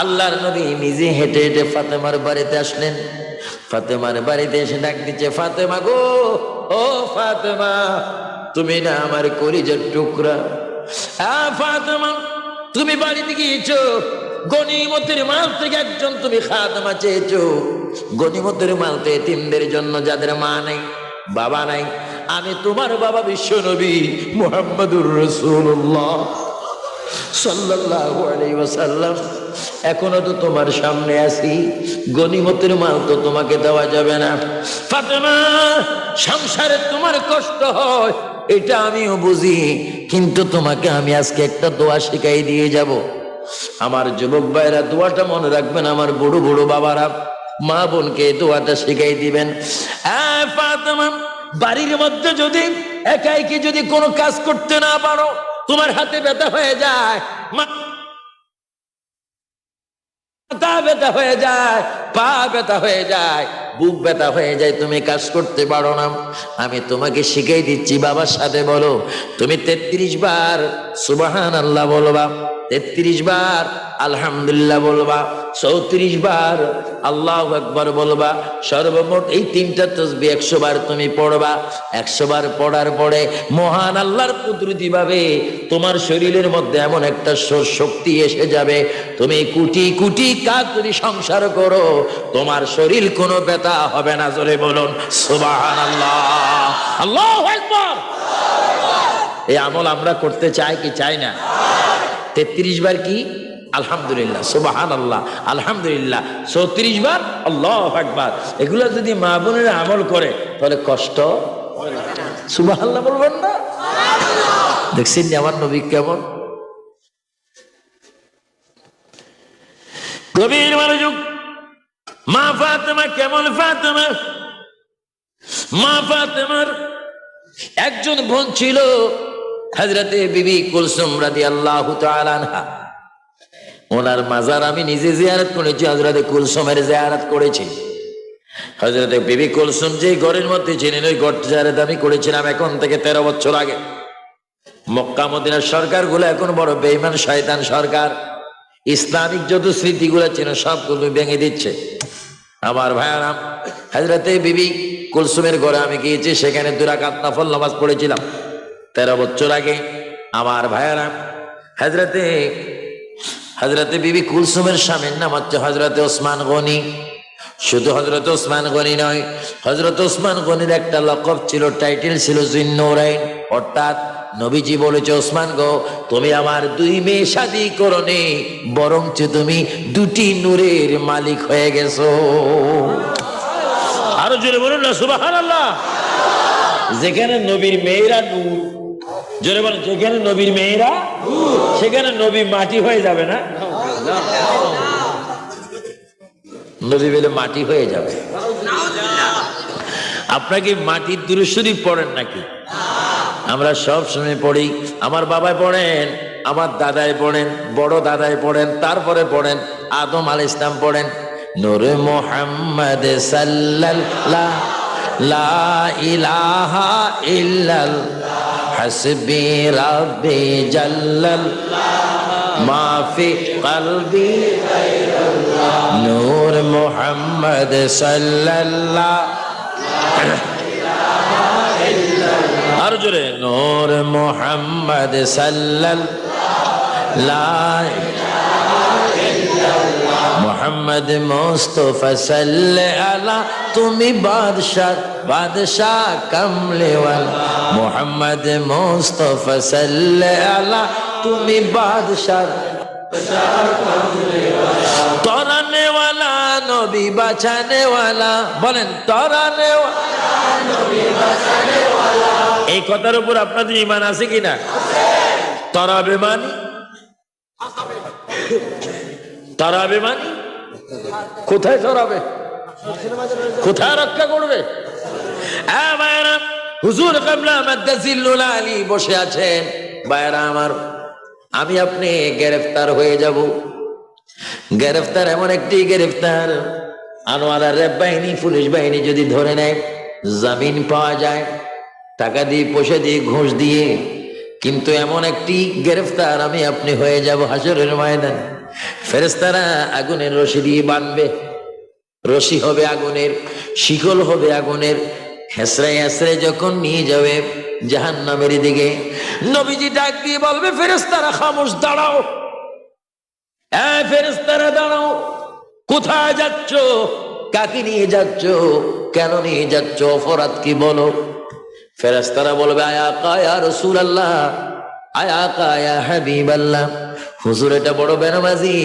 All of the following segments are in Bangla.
আল্লাহর নবী নিজে হেঁটে হেঁটে ফাতেমার বাড়িতে আসলেন। ফাতেমার বাড়িতে এসে ডাক দিচ্ছে, ফাতেমা গো, ও ফাতেমা, তুমি না আমার কলিজার টুকরা। ফাতেমা, তুমি বাড়িতে গিয়েছো, গনিমতের মাল থেকে একজন তুমি খাদেমা চেয়েছো। গনিমতের মাল তো এতিমদের জন্য, যাদের মা নাই বাবা নাই। আমি তোমার বাবা বিশ্ব নবী মুহাম্মদুর রাসূলুল্লাহ সাল্লাল্লাহু আলাইহি ওয়াসাল্লাম এখনো তো তোমার সামনে আছি, গনিমতের মাল তো তোমাকে দেওয়া যাবে না। ফাতেমা, সংসারে তোমার কষ্ট হয় এটা আমিও বুঝি, কিন্তু তোমাকে আমি আজকে একটা দোয়া শিখাই দিয়ে যাব। আমার যুবক ভাইরা দোয়াটা মনে রাখবেন, আমার বুড়ো বুড়ো বাবারা মা বোনকে দোয়াটা শিখাই দিবেন। ফাতেমা, বাড়ির মধ্যে যদি একাই কি যদি কোনো কাজ করতে না পারো, তোমার হাতে ব্যথা হয়ে যায়, মাথা ব্যথা হয়ে যায়, পা ব্যথা হয়ে যায়, বুক ব্যথা হয়ে যায়, তুমি কাজ করতে পারো না, আমি তোমাকে শিখাই দিচ্ছি। বাবার সাথে বলো, তুমি 33 বার সুবহানাল্লাহ বলবা, 33 বার আলহামদুলিল্লাহ বলবা, 34 বার আল্লাহু আকবার বলবা। সর্বমোট এই 3টা তাসবিহ 100 বার তুমি পড়বা। 100 বার পড়ার পরে মহান আল্লাহর কুদরতি ভাবে তোমার শরীরের মধ্যে এমন একটা শক্তি এসে যাবে, তুমি কোটি কোটি কাজ যদি সংসার করো, তোমার শরীর কোনো ব্যথা হবে না। জোরে বলুন সুবহানাল্লাহ, আল্লাহু আকবার। এই আমল আমরা করতে চাই কি চাই না? 33 বার কি আলহামদুলিল্লাহ, সুবহানাল্লাহ, আলহামদুলিল্লাহ, 34 বার আল্লাহু আকবার। এগুলো যদি মা বোনেরা আমল করে তাহলে কষ্ট সুবহানাল্লাহ বলবেন না? দেখছেন আমার নবী কেমন গভীর মনোযোগ। মা ফাতেমা কেমন? ফাতেমা, মা ফাতেমার একজন বোন ছিল হযরতে বিবি কুলসুম রাদিয়াল্লাহু তাআলা আনহা। ওনার মাজার আমি নিজে জিয়ারত করেছি, হযরতে কুলসুমের জিয়ারত করেছি। হযরতে বিবি কুলসুম যে ঘরের মধ্যে ছিলেন, ওই ঘরটা জিয়ারত আমি করেছিলাম এখন থেকে 13 বছর আগে। মক্কা মদিনার সরকারগুলো এখন বড় বেঈমান শয়তান সরকার, ইসলামিক যত স্মৃতিগুলো ছিল সবগুলো ভেঙে দিচ্ছে। আমার ভাইয়ারা, হযরতে বিবি কুলসুমের ঘরে আমি গিয়েছি, সেখানে 2 রাকাত নফল নামাজ পড়েছিলাম 13 বছর আগে। আমার ভাইয়ারা, হযরতে বিবি কুলসুমের স্বামীর নাম হচ্ছে হযরতে ওসমান গনি। শুধু হযরতে ওসমান গনি নয়, হযরতে ওসমান গনির একটা লকব ছিল, টাইটেল ছিল যুন্নুরাইন। অর্থাৎ নবীজি বলেছে, ওসমান গো, তুমি আমার 2 মেয়ে শাদী করোনি, বরঞ্চ তুমি 2টি নূরের মালিক হয়ে গেছো। আরো জোরে বলুন না সুবহানাল্লাহ। যেখানে নবীর মেয়েরা নূর, জোরে বলেন, যেখানে নবীর মেয়েরা সেখানে নবী মাটি হয়ে যাবে না? নবী বলে মাটি হয়ে যাবে। আপনাকে মাটির দুরূদ শরীফ পড়েন নাকি? আমরা সব সময় পড়ি। আমার বাবাই পড়েন, আমার দাদাই পড়েন, বড় দাদাই পড়েন, তারপরে পড়েন আদম আলাইহিস সালাম পড়েন, নূরে মুহাম্মদ সাল্লাল্লাহু লা ইলাহা ইল্লাল্লাহ হাসবি রাব্বি জাল্লাল মাফি কলবি গায়রুল্লাহ নূর মুহাম্মদ সাল্লাল্লাহু আর জোরে নূর মুহাম্মদ সাল্লাল্লাহু মুহাম্মদ মুস্তাফা সাল্লাল্লাহ তুমি বাদশাহ বাদশাহ কামলেওয়ালা মুহাম্মদ মুস্তাফা সাল্লাল্লাহ তুমি বাদশাহ তরানে ওয়ালা নবী বাঁচানে ওয়ালা। বলেন তরানে ওয়ালা নবী বাঁচানে ওয়ালা। এই কথার উপর আপনাদের ঈমান আছে কিনা? তরাবে মানে তরাবে মানে কোথায় তরাবে, কোথায় রক্ষা করবে? হুজুর কিবলা মাদ্দাজিল্লুল আলী বসে আছেন। ভাইরা আমার, আমি আপনি গ্রেফতার হয়ে যাব। গ্রেফতার এমন একটি গ্রেফতার, আনোয়ারা র্যাব বাহিনী পুলিশ বাহিনী যদি ধরে নেয়, জামিন পাওয়া যায় টাকা দিয়ে পয়সা দিয়ে ঘুষ দিয়ে, কিন্তু এমন একটি গ্রেফতার আমি আপনি হয়ে যাব হাসরের ময়দানে। ফেরেশতারা আগুনের রশি দিয়ে বাঁধবে, রশি হবে আগুনের, শিকল হবে আগুনের, হেসরাই হেসরাই যখন নিয়ে যাবে জাহান্নামের দিকে, নবীজি ডাক দিয়ে বলবে, ফেরেশতারা খামোশ, দাঁড়াও। ফেরেশতারা দাঁড়াও, কোথায় যাচ্ছ? কাকে নিয়ে যাচ্ছ? কেন নিয়ে যাচ্ছ? অপরাধ কি বলো? ফেরেশতারা বলবে, আয়া কায়া রাসূলুল্লাহ, আয়া কায়া হাবিবাল্লাহ। হুজুর এটা বড় বেনামাজি,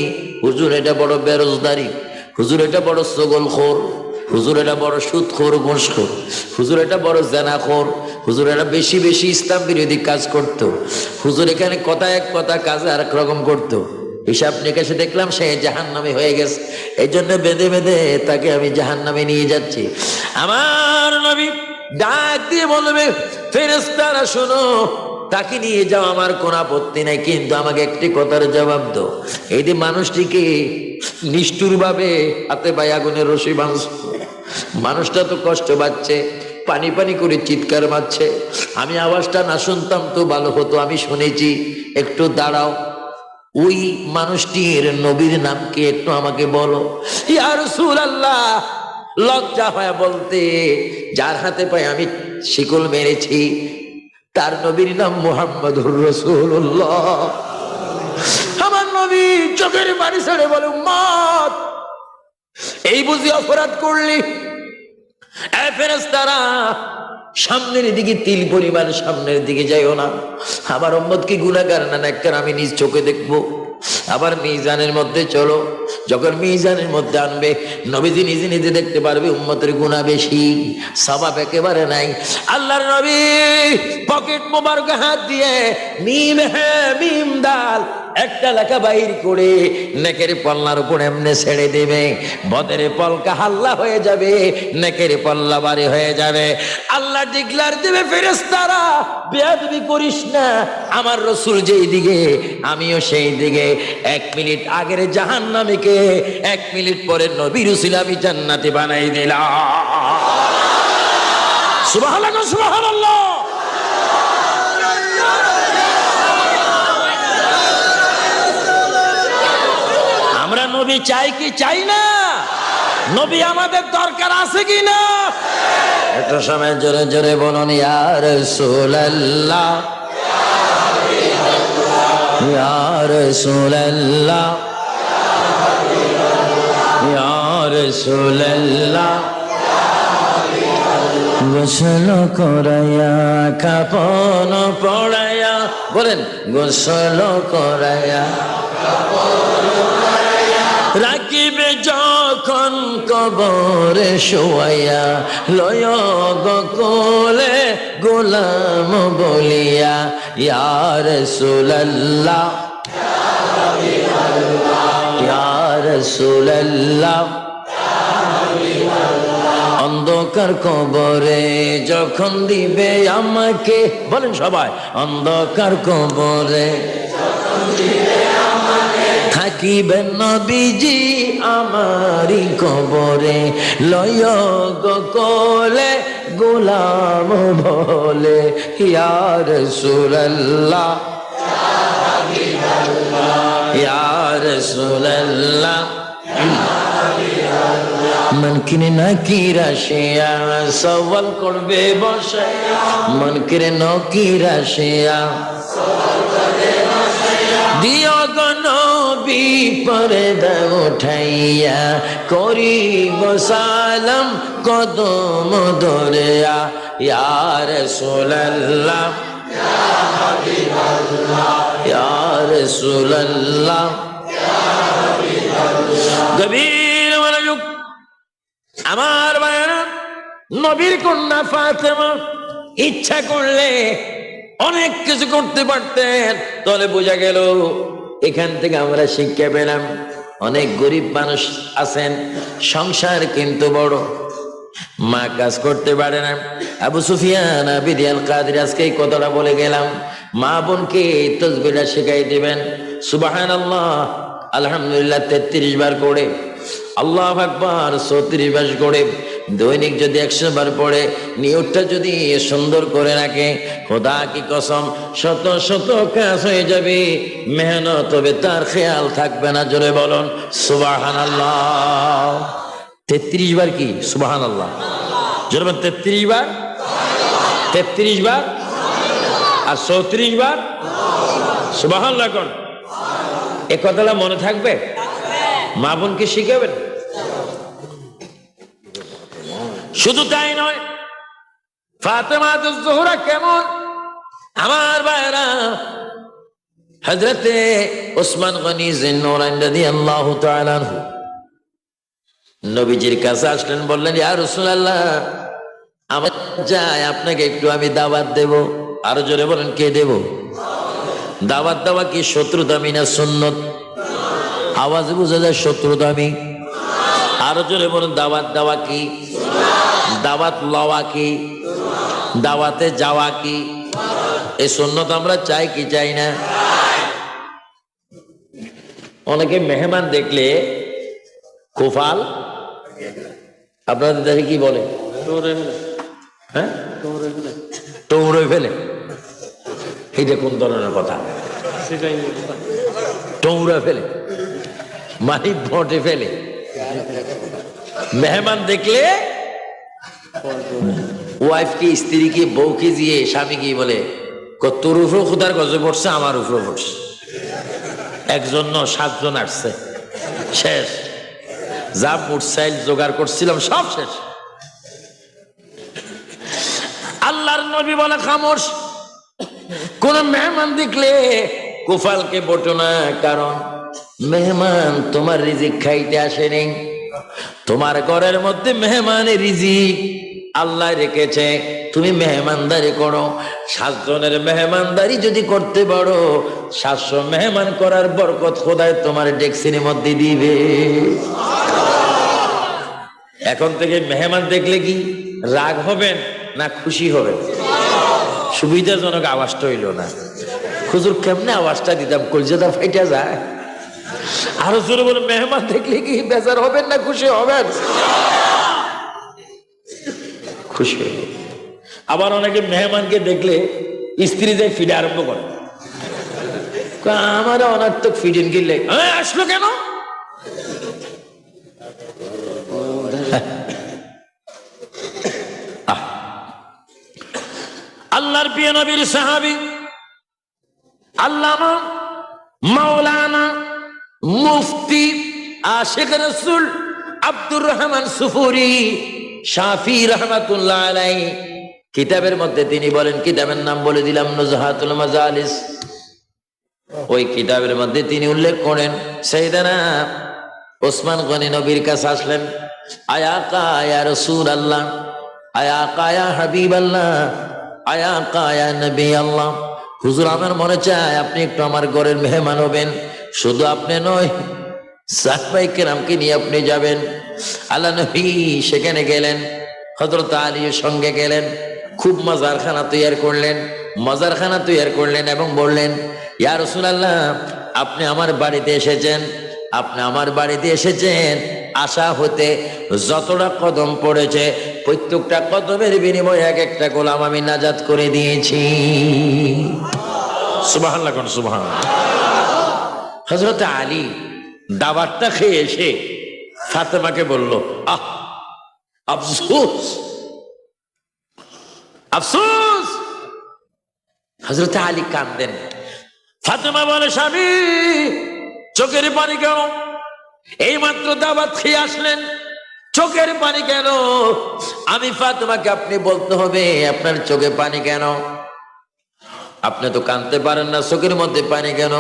হুজুর এটা বড় বেরোজগারি, হুজুর এটা বড় ছগলখোর, হুজুর এটা বড় সুদখোর, ঘুষখোর, হুজুর এটা বড় জেনাখোর, হুজুর এটা বেশি বেশি ইসলাম বিরোধী কাজ করতো, হুজুর এখানে কথা এক কথা কাজে আরেক রকম করতো। হিসাব নিকাশে দেখলাম সে জাহান্নামী হয়ে গেছে, এই জন্য বেঁধে বেঁধে তাকে আমি জাহান্নামে নিয়ে যাচ্ছি। আমার নবী ডাক দিয়ে বলবে, ফেরেশতারা শোনো, তাকে নিয়ে যাও, আমার কোন আপত্তি নাই, কিন্তু আমাকে একটি কথার জবাব দাও। এই যে মানুষটিকে নিষ্ঠুর ভাবে হাতে পায়ে আগুনের রশি বাঁধছ, মানুষটা তো কষ্ট পাচ্ছে, পানি পানি করে চিৎকার মারছে, আমি আওয়াজটা না শুনতাম তো ভালো হতো, আমি শুনেছি, একটু দাঁড়াও, ওই মানুষটির নবীর নাম কি একটু আমাকে বলো। ইয়া রাসূলুল্লাহ, লজ্জা হয় বলতে, যার হাতে পায়ে আমি শিকল মেরেছি তার নবীর নাম মুহাম্মদুর রাসূলুল্লাহ। আমার নবী চোখের পানি ছেড়ে বলে, উম্মত, এই বুঝি অপরাধ করলি? ফেরেশতারা সামনের দিকে, তিল পরিমাণ সামনের দিকে যাইও না, আমার উম্মত কি গুনাহগার না নেককার আমি নিজ চোখে দেখবো। আবার মিজানের মধ্যে চলো, যখন মিজানের মধ্যে আনবে নবীজি নিজে নিজে দেখতে পারবে উম্মতের গুনাহ বেশি, সওয়াব একেবারে নাই। আল্লাহর নবী পকেট মোবারক হাত দিয়ে মিম হে মিম দাল একটা লেখা বাহির করে নেকের পাল্লার উপর এমনি ছেড়ে দেবে, বদের পলকা হাল্লা হয়ে যাবে, নেকের পাল্লা বাড়ি হয়ে যাবে। আল্লাহ ডিক্লার দেবে, ফেরেশতারা বেয়াদবি করিস না, আমার রাসূল যেই দিকে আমিও সেই দিকে। 1 মিনিট আগের জাহান্নামীকে 1 মিনিট পরে নবীর উসিলা আমি জান্নাতি বানাই দিলাম। সুবহানাল্লাহ, সুবহানাল্লাহ। আমরা নবী চাই কি চাই না? নবী আমাদের দরকার আছে কি না? একটা সময় জোরে জোরে বলুন, ইয়া রাসূলুল্লাহ, ইয়া রাসূলুল্লাহ, ইয়া রাসূলুল্লাহ। গোসল করাইয়া কাফন পড়াইয়া, বলেন, গোসল করাইয়া রাখিবে যখন কবরে শোয়াইয়া, লয় গো কোলে গোলাম বলিয়া, ইয়া রাসূলুল্লাহ, ইয়া রাসূলুল্লাহ। অন্ধকার কবরে যখন দিবে আমাকে, বলেন সবাই, অন্ধকার কবরে থাকিবেন নবীজি আমারি কবরে, লয় গো কোলে গোলাম বলে, ইয়া রাসূলুল্লাহ, ইয়া রাসূলুল্লাহ। মনকিরে নাকিরা শিয়া সওয়াল করবে বসে, মনকিরে নকিরা শিয়া দিও গো নবী পর্দা উঠাইয়া, করিব সালাম কদম ধরিয়া, ইয়া রাসূলুল্লাহ, ইয়া রাসূলুল্লাহ। গভীর মনোযোগ, আমার ভাইয়েরা, নবীর কন্যা ফাতেমা ইচ্ছা করলে অনেক কিছু করতে পারতেন। তাহলে বোঝা গেল এখান থেকে আমরা শিক্ষা পেলাম, অনেক গরিব মানুষ আছেন, সংসার কিন্তু বড়, মা কাজ করতে পারে না। আবু সুফিয়ান আবিদ আল কাদের আজকে এই কথাটা বলে গেলাম, মা বোনকে তাসবিহটা শেখাই দিবেন। সুবহানাল্লাহ, আলহামদুলিল্লাহ 33 বার করে, আল্লাহু আকবার 34 বার করে, দৈনিক যদি 100 বার পড়ে, নিয়তটা যদি সুন্দর করে রাখে, খোদা কি কসম, শত শত কাজ হয়ে যাবে, মেহনত হবে, তার খেয়াল থাকবে না। জোরে বলুন সুবহানাল্লাহ। 33 বার কি সুবহানাল্লাহ? জোরে বলুন 33 বার, 33 বার আর 34 বার সুবহানাল্লাহ কোন। এ কথাটা মনে থাকবে, মা বোনকে শিখাবেন। শুধু তাই নয়, ফাতেমা জোহরা কেমন আমার ভাইরা, হযরতে ওসমান গনি জিন্নুরাইন রাদিয়াল্লাহু তাআলা আনহু নবীজির কাছে আসলেন, বললেন ইয়া রাসূলুল্লাহ, আমার যাই আপনাকে একটু আমি দাওয়াত দেব। আরো জোরে বলেন, কে দেব? দাওয়াত দেওয়া কি শত্রুতামি না সুন্নত? আওয়াজে বোঝা যায় শত্রুতামি। আরো জোরে বলেন, দাওয়াত দেওয়া কি? দাওয়াত লওয়া কি? দাওয়াতে যাওয়া কি? এই সুন্নত আমরা চাই কি চাই না? অনেকে মেহমান দেখলে কুফাল, আপনাদের দেশে কি বলে? হ্যাঁ, টৌরে ফেলে। এইটা কোন ধরনের কথা? টৌরা ফেলে মানে ভোটে ফেলে। মেহমান দেখলে ওয়াইফকে, স্ত্রীকে, বউকে দিয়ে স্বামী কি বলে, তোর উপরও খুদার গজে পড়ছে, আমার উপরও পড়ছে। একজন 7 জন আসছে, শেষ। যা মোটরসাইল জোগাড় করছিলাম সব শেষ। আল্লাহর নবী বলে খামোশ, কোন মেহমান দেখলে কুফালকে বটো না, কারণ মেহমান তোমার রিজিক খাইতে আসেনি। তোমার ঘরের মধ্যে মেহমানের রিজিক আল্লাহ রেখেছে, তুমি মেহমানদারি করো। 7 জনের মেহমানদারি যদি করতে পারো, 700 মেহমান করার বরকত খোদায় তোমার ডেক্সির মধ্যে দিবে। এখন থেকে মেহমান দেখলে কি রাগ হবেন না খুশি হবেন? সুবিধাজনক আওয়াজটা হইল না। হুজুর কেমনে আওয়াজটা দিতাম, কলজাটা ফাইটা যায়। আরো জোরে বলে, মেহমান দেখলে কি বেজার হবেন না খুশি হবেন? খুশি হইবে। আবার অনেকে মেহমানকে দেখলে স্ত্রী যায় ফিডে আরম্ভ করে, আমার অনার্থক ফিডিন কিনলে আসলো কেন? আল্লাহর প্রিয় নবীর সাহাবী আল্লামা মাওলানা মুফতি আশিক রাসূল আব্দুর রহমান সুফুরি শাফি রাহমাতুল্লাহ আলাইহি কিতাবের মধ্যে তিনি বলেন, কিতাবের নাম বলে দিলাম নুজহাতুল মাজালিস। ওই কিতাবের মধ্যে তিনি উল্লেখ করেন, সাইয়েদানা ওসমান গনি নবীর কাছে আসলেন, আয়া কায়া রাসূলুল্লাহ, আয়া কায়া হাবিবাল্লাহ, আয়া কায়া নবী আল্লাহ। হুজুর, আমার মনে চায় আপনি একটু আমার ঘরের মেহমান হবেন। শুধু আপনি নয়, সাহাবায়ে কেরামকে নিয়ে আপনি যাবেন। আল্লাহ নবী সেখানে গেলেন, হযরত আলীর সঙ্গে গেলেন। খুব মজারখানা তৈয়ার করলেন এবং বললেন, ইয়া রাসূলুল্লাহ, আপনি আমার বাড়িতে এসেছেন, আশা হতে যতটা কদম পড়েছে, প্রত্যেকটা কদমের বিনিময়ে এক একটা গোলাম আমি নাজাত করে দিয়েছি। সুবহানাল্লাহ, সুবহানাল্লাহ। হযরত আলী দাওয়াতটা খেয়ে এসে ফাতেমাকে বলল, আফসোস আফসোস। হযরত আলী কাঁদেন। ফাতেমা বলে, স্বামী চোখের পানি কেন? এই মাত্র দাওয়াত খেয়ে আসলেন, চোখের পানি কেন? আমি ফাতেমাকে আপনি বলতে হবে আপনার চোখে পানি কেন? আপনি তো কাঁদতে পারেন না, চোখের মধ্যে পানি কেন?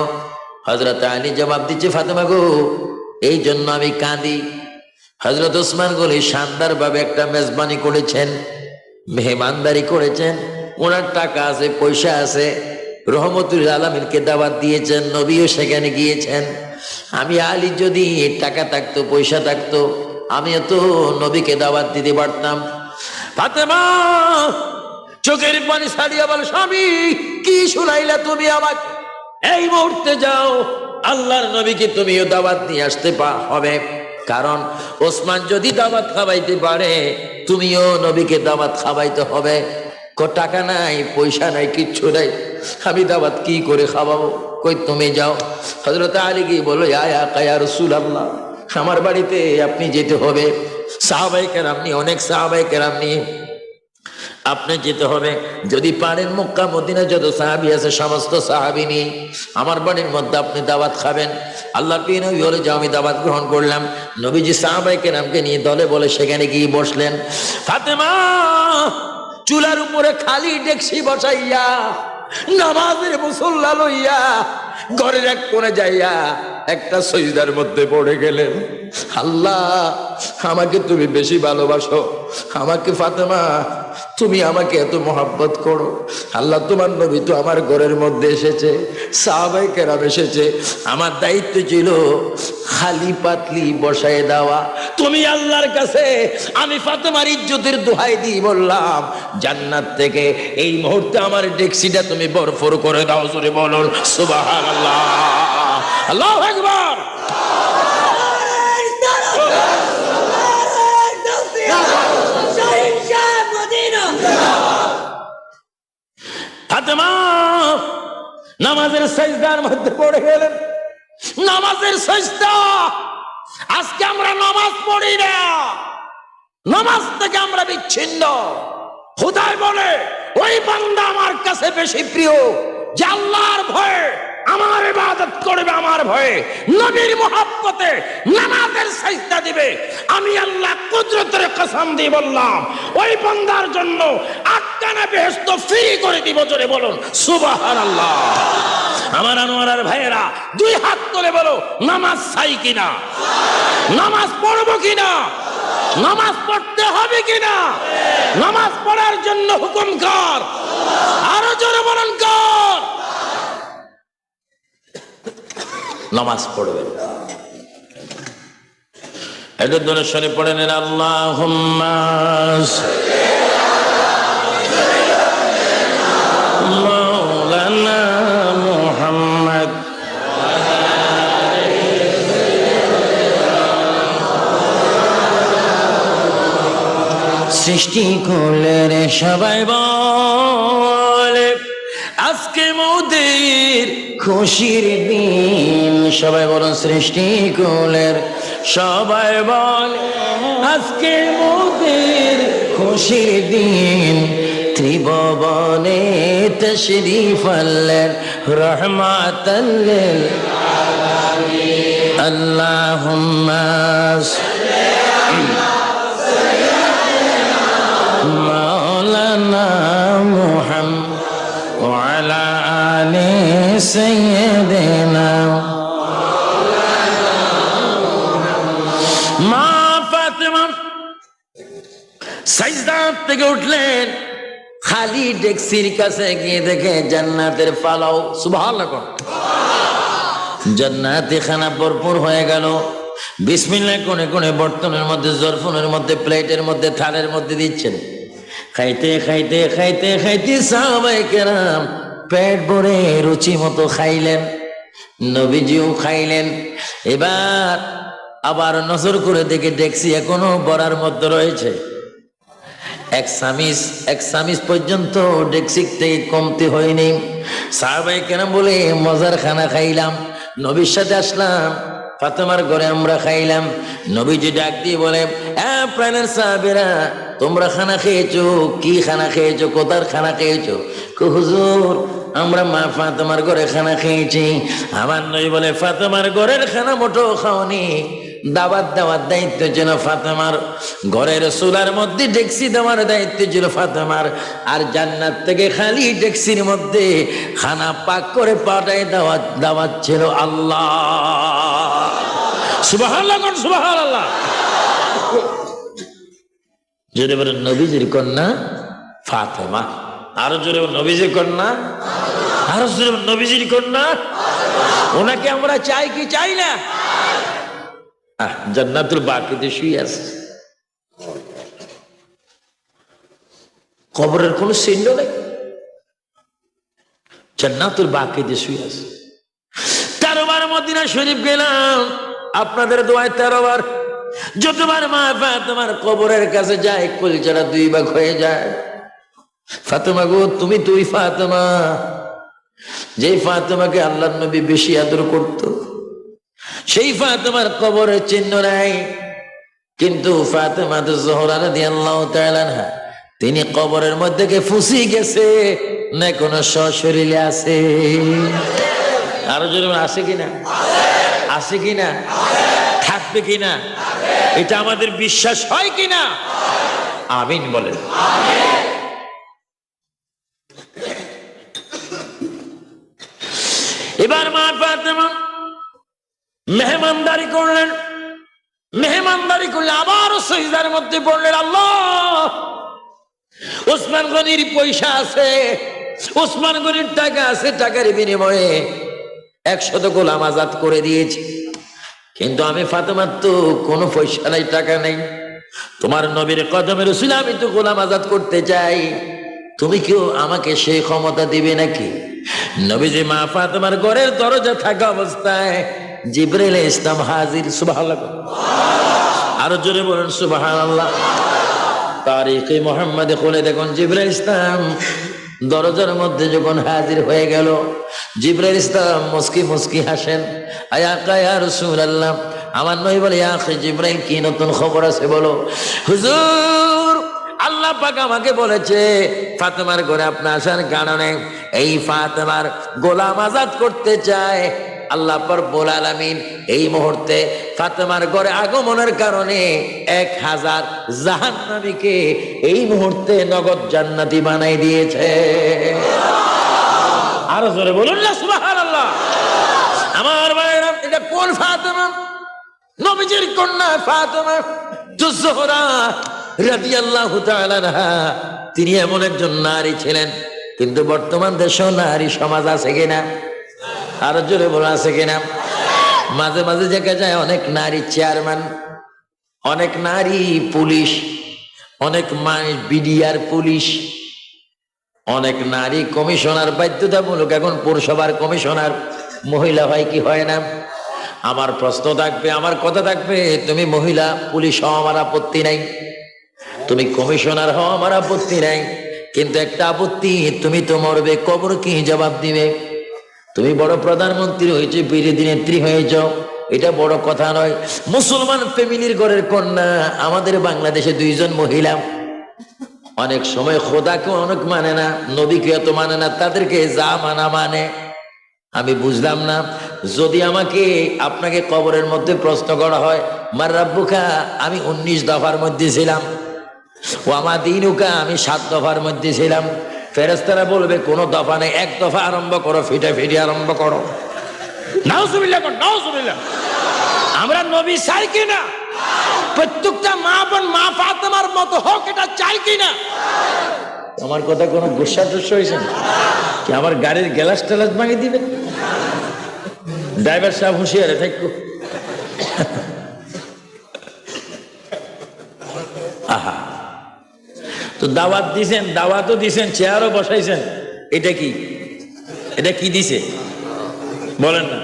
হযরত আলী জবাব দিচ্ছে, ফাতেমা গো, এই জন্য আমি কাঁদি। হযরত ওসমান গনি শানদার ভাবে একটা মেজবানি করেছেন, মেহমানদারি করেছেন, ওনার টাকা আছে, পয়সা আছে, রহমতুল আলামিনকে দাওয়াত দিয়েছেন, নবীও সেখানে গিয়েছেন। আমি আলী যদি টাকা থাকতো, পয়সা থাকতো, আমিও তো নবীকে দাওয়াত দিতে পারতাম। ফাতেমা চোখের পানি ছাড়িয়া বলে, স্বামী কি শুনাইলা তুমি আমাকে? এই মুহূর্তে যাও, আল্লাহর নবীকে তুমিও দাওয়াত নিয়ে আসতে হবে। কারণ ওসমান যদি দাওয়াত খাওয়াইতে পারে, তুমিও নবীকে দাওয়াত খাওয়াইতে হবে। টাকা নাই, পয়সা নাই, কিচ্ছু নাই, আমি দাওয়াত কি করে খাওয়াবো? কই তুমি যাও। হযরত আলী কি বলল, ইয়া রাসূলুল্লাহ, আমার বাড়িতে আপনি যেতে হবে। সাহাবায়ে কেরাম নিয়ে, অনেক সাহাবায়ে কেরাম নিয়ে আপনি যেতে হবে। যদি পারেন মক্কা মদিনা যত সাহাবী আছে সমস্ত সাহাবী নিয়ে আমার বাড়ির মধ্যে আপনি দাওয়াত খাবেন। আল্লাহ প্রিয় নবী বলে, যাও, আমি দাওয়াত গ্রহণ করলাম। নবীজি সাহাবায়ে কেরামকে নিয়ে দলে বলে সেখানে গিয়ে বসলেন। ফাতেমা চুলার উপরে খালি ডেকসি বসাইয়া নামাজের মুসল্লা লইয়া ঘরের এক কোণে যাইয়া একটা সিজদার মধ্যে পড়ে গেলেন। আল্লাহ, আমাকে তুমি বেশি ভালোবাসো, আমাকে ফাতেমা তুমি আমাকে এত মহব্বত করো। আল্লাহ, তোমার নবী তো আমার ঘরের মধ্যে এসেছে, সাহাবায়ে কেরাম এসেছে, আমার দায়িত্ব ছিল খালি পাতলি বসায় দেওয়া। তুমি আল্লাহর কাছে আমি ফাতেমার ইজ্জতের দোহাই দিয়ে বললাম, জান্নাত থেকে এই মুহূর্তে আমার ডেক্সিটা তুমি বরফর করে দাও। জোরে বলুন সুবহানাল্লাহ, আল্লাহু আকবার। ফাতেমা নামাজের সিজদার মধ্যে পড়ে গেলেন। নামাজের সিজদা, আজকে আমরা নামাজ পড়ি না, নামাজ থেকে আমরা বিচ্ছিন্ন। খোদাই বলে, ওই বান্দা আমার কাছে বেশি প্রিয় যে আল্লাহর ভয়ে আমার ইবাদত করবে, আমার ভয়ে নবীর মুহাব্বতে নামাজের সিজদা দিবে। আমি আল্লাহ কুদরতের কসম দিয়ে বললাম, ওই বান্দার জন্য আটখানা বেহেশত ফ্রি করে দিব। জোরে বলুন সুবহানাল্লাহ। আমার আনোয়ারার ভাইয়েরা, দুই হাত তুলে বলো, নামাজ চাই কিনা, নামাজ পড়বো কিনা, নামাজ পড়তে হবে কিনা, নামাজ পড়ার জন্য হুকুম কর, আরো জোরে বলুন কর। নামাজ পড়বেন, এটা ধরে শরীফ পড়ে নেন, আল্লাহুম্মা মাওলানা মুহাম্মদ সৃষ্টি কুলের সবাই বলে আজকে মোদের খুশির দিন। সবাই বলুন, সৃষ্টি কুলের সবাই বলে আজকে মোদের খুশির দিন। ত্রিভুবনে তশরীফ আনলেন রহমাতাল লিল আলামিন। আল্লাহুম্মা মাওলানা মুহাম্মদ ওয়া আলা আলি সাইয়্যিদিনা। মা ফাতেমা সিজদা থেকে উঠলেন, খালি ডেক্সির কাছে গিয়ে দেখে জান্নাতের পালাও। সুবহানাল্লাহ, জান্নাতে খানা ভরপুর হয়ে গেল। বিসমিল্লাহ কোনে কোনে বর্তনের মধ্যে, জরফনের মধ্যে, প্লেটের মধ্যে, থালের মধ্যে দিচ্ছেন। খাইতে খাইতে খাইতে খাইতে সাহাবায়ে কেরাম পেট ভরে রুচি মতো খাইলেন, নবীজিও খাইলেন। এবার আবার নজর করে দেখে ডেক্সি এখনো বড়ার মধ্যে রয়েছে। এক সামিস পর্যন্ত ডেক্সি থেকে কমতে হয়নি। সাহাবায়ে কেরাম বলে, মজার খানা খাইলাম, নবীর সাথে আসলাম, ফাতেমার ঘরে আমরা খাইলাম। নবীজি ডাক দিয়ে বলে, প্রাণের সাহাবীরা, তোমরা খানা খেয়েছো? কি খানা খেয়েছো? কোথার খানা খেয়েছো? হুজুর, আমরা মা ফাতেমার ঘরে খানা খেয়েছি। আমার নবী বলে, ফাতেমার ঘরের খানা মোটো খাওনি, দাওয়াত দেওয়ার দায়িত্ব ছিল ফাতেমার, ঘরের চুলার মধ্যে ডেক্সি দেওয়ার দায়িত্ব ছিল ফাতেমার, আর জান্নাত থেকে খালি ডেক্সির মধ্যে খানা পাক করে পাঠায় দাওয়াত ছিল আল্লাহ। সুবহানাল্লাহ, সুবহানাল্লাহ। জোরে বলেন, নবীজির কন্যা ফাতেমা। আরো জোরে নবীজির কন্যা, আরো জোরে নবীজির কন্যা। ওনাকে আমরা চাই কি চাই না? জান্নাতুল বাকিতে শুয়ে আছে, কবরের কোন চিহ্ন নেই, জান্নাতুল বাকিতে শুয়ে আছে। 13 বার মদিনা শরীফ গেলাম, আপনাদের দোয়ায় 13 বার। যতবার মা ফাতেমার কবরের কাছে যায় কলিজাটা দুই ভাগ হয়ে যায়। ফাতেমা গো, তুমি তুই ফাতেমা, যে ফাতেমাকে আল্লাহর নবী বেশি আদর করত, সেই ফাতেমার কবরের চিহ্ন নাই। কিন্তু ফাতেমা তো জোহরা রাদিয়াল্লাহু তাআলা আনহা, তিনি কবরের মধ্যে কে ফুসি গেছে না কোন সশরীরে আছে? আরো জোরে আছে কিনা? আছে কিনা? থাকবে কিনা? এটা আমাদের বিশ্বাস হয় কিনা? আমিন বলেন। এবার মা ফাতেমা মেহমানদারি করলেন। মেহমানদারি করলে আবার সিজদার মধ্যে পড়লেন, আল্লাহ, ওসমান গনির পয়সা আছে, ওসমান গনির টাকা আছে, টাকার বিনিময়ে 100 গোলাম আজাদ করে দিয়েছি। কিন্তু আমি ফাতেমার তো কোনো পয়সা নাই, টাকা নেই। তোমার নবীর কদমে রসুল আমি তো গোলাম আজাদ করতে চাই, তুমি কেউ আমাকে সেই ক্ষমতা দিবে নাকি? নবীজি মা ফাতেমার ঘরের দরজা থাকা অবস্থায় জিবরাইল ইসলাম হাজির। সুবহানাল্লাহ, আরো জোরে বলেন সুবহানাল্লাহ। তারিখে মুহাম্মদে খুলে দেখুন জিবরাইল ইসলাম দরজার মধ্যে যখন হাজির হয়ে গেল, জিবরাইল ইসলাম মুস্কি মুস্কি হাসেন। আয়া কায়া রাসূলুল্লাহ, আমার নবী বলে, ইয়া আখি জিবরাইল, কি নতুন খবর আছে বলো? হুজুর, আল্লাহ পাক আমাকে বলেছে ফাতেমার ঘরে আপনার আসার কারণে এই ফাতেমার গোলাম আজাদ করতে চায়। আল্লাহ রব্বুল আলামিন এই মুহূর্তে ফাতেমার ঘরে আগমনের কারণে 1000 জাহান্নামীকে এই মুহূর্তে নগদ জান্নাতি বানাই দিয়েছে। আরো জোরে বলুন না সুবহানাল্লাহ। আমার ভাইরা, এটা কোন ফাতেমা? নবীজির কন্যা ফাতেমা জোহরা রাদিয়াল্লাহু তাআলা আনহা। তিনি এমন একজন নারী ছিলেন, কিন্তু বর্তমান দেশে নারী সমাজ আছে কিনা? আরো জোরে বলা আছে কিনা? মাঝে মাঝে দেখা যায় অনেক নারী চেয়ারম্যান, অনেক নারী পুলিশ, অনেক বিডিআর পুলিশ, অনেক নারী কমিশনার, বাধ্যতামূলক এখন পৌরসভার কমিশনার মহিলা হয় কি হয় না? আমার প্রশ্ন থাকবে, আমার কথা থাকবে, তুমি মহিলা পুলিশ হও আমার আপত্তি নাই, তুমি কমিশনার হও আমার আপত্তি নাই, কিন্তু একটা আপত্তি, তুমি তো মরবে, কবর কি জবাব দিবে? তুমি বড় প্রধানমন্ত্রী হয়েছে, বিরোধী নেত্রী হয়ে যাও, এটা বড় কথা নয়। মুসলমান ফ্যামিলির ঘরের কন্যা, আমাদের বাংলাদেশে 2 জন মহিলা অনেক সময় খোদাকে অনেক মানে না, নবীকে এত মানে না, তাদেরকে যা মানা মানে। আমি বুঝলাম না, যদি আপনাকে কবরের মধ্যে প্রশ্ন করা হয়, মার রাব্বুকা, আমি 19 দফার মধ্যে ছিলাম, ও আমা দীনুকা, আমি 7 দফার মধ্যে ছিলাম। ফেরেশতারা বলবে কোনো দফা নেই, 1 দফা আরম্ভ করো, ফিটাফিটি আরম্ভ করো। নাউজুবিল্লাহ, নাউজুবিল্লাহ। আমরা নবী চাই কিনা? প্রত্যেকটা মা বোন মা ফাতেমার মতো হোক, এটা চাই কিনা? আমার কথা কোনো গুসা টুসা হয়েছে কি? আমার গাড়ির গ্লাস টেলাস ভাঙি দিবে? ড্রাইভার সাহেব হুঁশিয়ারে থাকো। আহা, তো দাওয়াত দিছেন, দাওয়াতও দিছেন, চেয়ারও বসাইছেন, এটা কি? এটা কি দিছে বলেন না?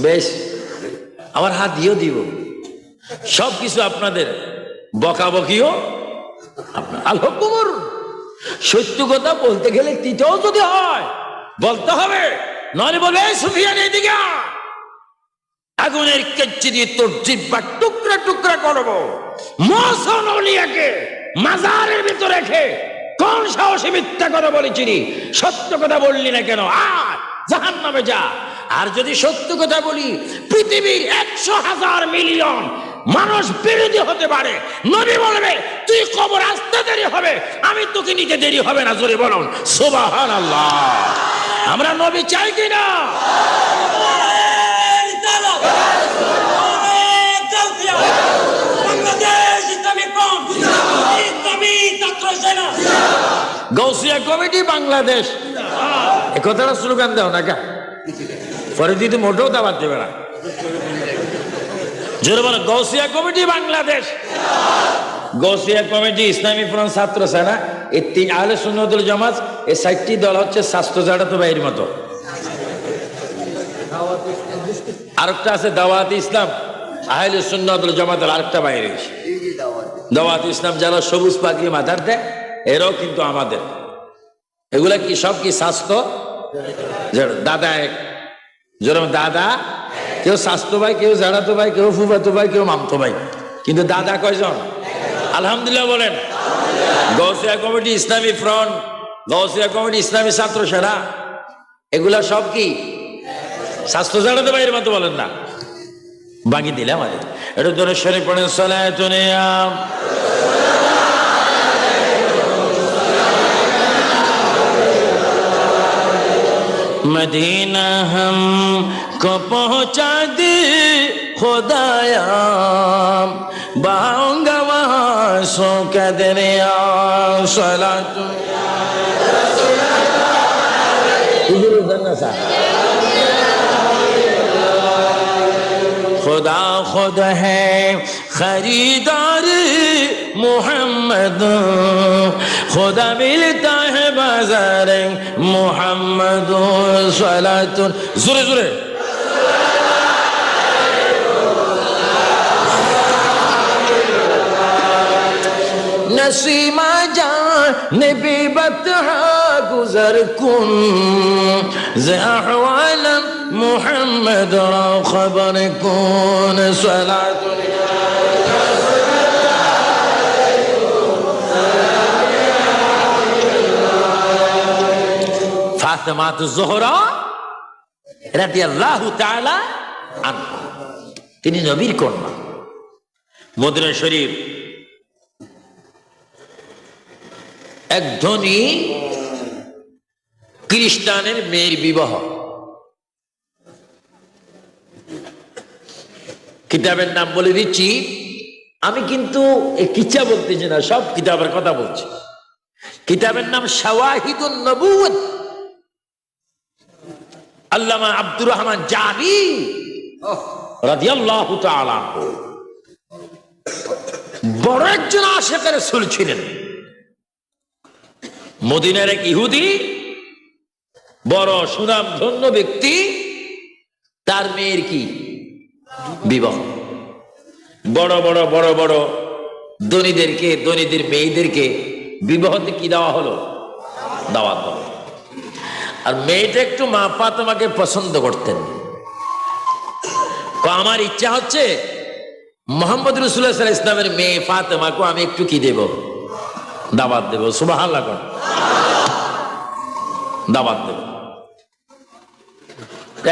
বেশ, আমার হাত দিয়েও দিব, সবকিছু আপনাদের, বকাবকিও আপনার। আল্লাহ কুমর, সত্য কথা বলতে গেলে তিতাও যদি হয় বলতে হবে, নইলে বলবে সুফিয়ান এদিকে আগুনের কেচ্ছি দিয়ে তোর জিহ্বা টুকরা টুকরা করবো। মহসন ওলিয়াকে মাজারের ভিতর রেখে কোন সাহসে মিথ্যা কথা বলেছিলি? সত্য কথা বললি না কেন? আর জাহান্নামে যা। আর যদি সত্য কথা বলি, পৃথিবীর 100,000 মিলিয়ন মানুষ বিরোধী হতে পারে, নবী বলবে তুই কবর আসতে দেরি হবে, আমি তোকে নিতে দেরি হবে না। জোরে বলুন সুবহানাল্লাহ। আমরা নবী চাই কিনা? গৌসিয়া কমিটি বাংলাদেশ, এ কথাটা স্লোগান দাও না কা, পরে দিদি মোটেও দাবাত দেবে না। জোরে বলো গৌসিয়া কমিটি বাংলাদেশ। গৌসিয়া কমিটি ইসলামী ফ্রন্ট ছাত্র সেনা, এই 3 আহলে সুন্নাত ওয়াল জামাত, এই 4টি দল হচ্ছে স্বাস্থ্য জাড়া তো বাইরের মতো। আরেকটা আছে দাওয়াত ইসলাম, আহলে সুন্নাত ওয়াল জামাতের আরেকটা বাইরে দাওয়াত ইসলাম যারা সবুজ পাগড়ি মাথার দেয় এরাও কিন্তু আমাদের। এগুলা কি সব কি স্বাস্থ্য দাদা এক, যেরকম দাদা কেউ স্বাস্থ্য ভাই, কেউ জাড়াতো ভাই, কেউ ফুফাতো ভাই, কেউ মামতো ভাই, কিন্তু দাদা কয়জন? আলহামদুলিল্লাহ বলেন। গৌসিয়া কমিটি, ইসলামী ফ্রন্ট, গৌসিয়া কমিটি, ইসলামী ছাত্র সেনা, এগুলা সব কি স্বাস্থ্য জাড়াতো ভাইয়ের মতো বলেন না, বাকি দিলে আমাদের। এটা দরুদ শরীফ পড়েন, সালাতুন ইয়া मदीना हमको पहुंचा दे खुदाया, बाऊंगा वहां सो के दरिया, सलातु खुदा खुद है खरीदार मोहम्मद, खुदा मिलता है बाजार मोहम्मद, सलातुन जुरे जुरे नसीमा जान बे बतहा गुजर कुन ज़े अहवालम मोहम्मद रा खबर कुन, सलातुन फातिमा ज़ोहरा রাদিয়াল্লাহু তাআলা আনহা, তিনি নবীর কন্যা। মদিনা শরীফ এক ধনী খ্রিস্টানের মেয়ের বিবাহ। কিতাবের নাম বলে দিচ্ছি, আমি কিন্তু কিচ্ছা বলতেছি না, সব কিতাবের কথা বলছি। কিতাবের নাম শাওয়াহিদুন নবুওয়াত, আল্লামা আব্দুর রহমান জামি রাদিয়াল্লাহু তাআলা বড় একজন আশিক রাসূল ছিলেন। মদিনার এক ইহুদি বড় সুনাম ধন্য ব্যক্তি, তার মেয়ের কি বিবাহ। বড় বড় বড় বড় ধনীদেরকে, ধনীদের মেয়েদেরকে বিবাহতে কি দেওয়া হলো? দাওয়াত হলো। আর মেয়েটা একটু মা ফাতেমাকে পছন্দ করতেন। আমার ইচ্ছা হচ্ছে মুহাম্মদ রাসূলুল্লাহ সাল্লাল্লাহু আলাইহি ওয়াসাল্লামের মেয়ে ফাতেমাকে আমি একটু কি দেব? দাওয়াত দেব। সুবহানাল্লাহ, দাওয়াত দেব।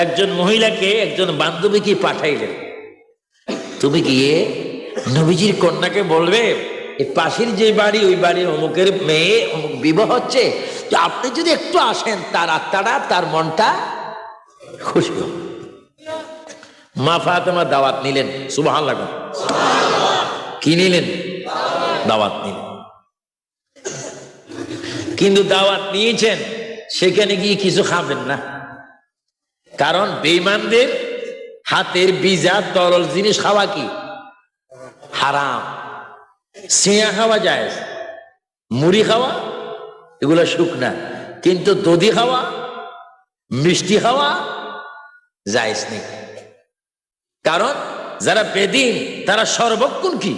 একজন মহিলাকে একজন বান্ধবীকে পাঠাইলেন, তুমি গিয়ে নবীজির কন্যাকে বলবে এই পাশের যে বাড়ি, ওই বাড়ির অমুকের মেয়ে অমুক বিবাহ হচ্ছে, তো আপনি যদি একটু আসেন, তার আত্মাটা, তার মনটা খুশি হবে। মা ফাতেমা দাওয়াত নিলেন। সুবহানাল্লাহ, কি নিলেন? দাওয়াত নিলেন। কিন্তু দাওয়াত নিয়েছেন, সেখানে গিয়ে কিছু খাবেন না, কারণ বেঈমানদের হাতের বিজা তরল জিনিস খাওয়া কি হারাম। সিয়া খাওয়া যায়, মুড়ি খাওয়া এগুলো শুকনা, কিন্তু দধি খাওয়া, মিষ্টি খাওয়া জায়েজ নেই। কারণ যারা বেদিন তারা সর্বক্ষণ কি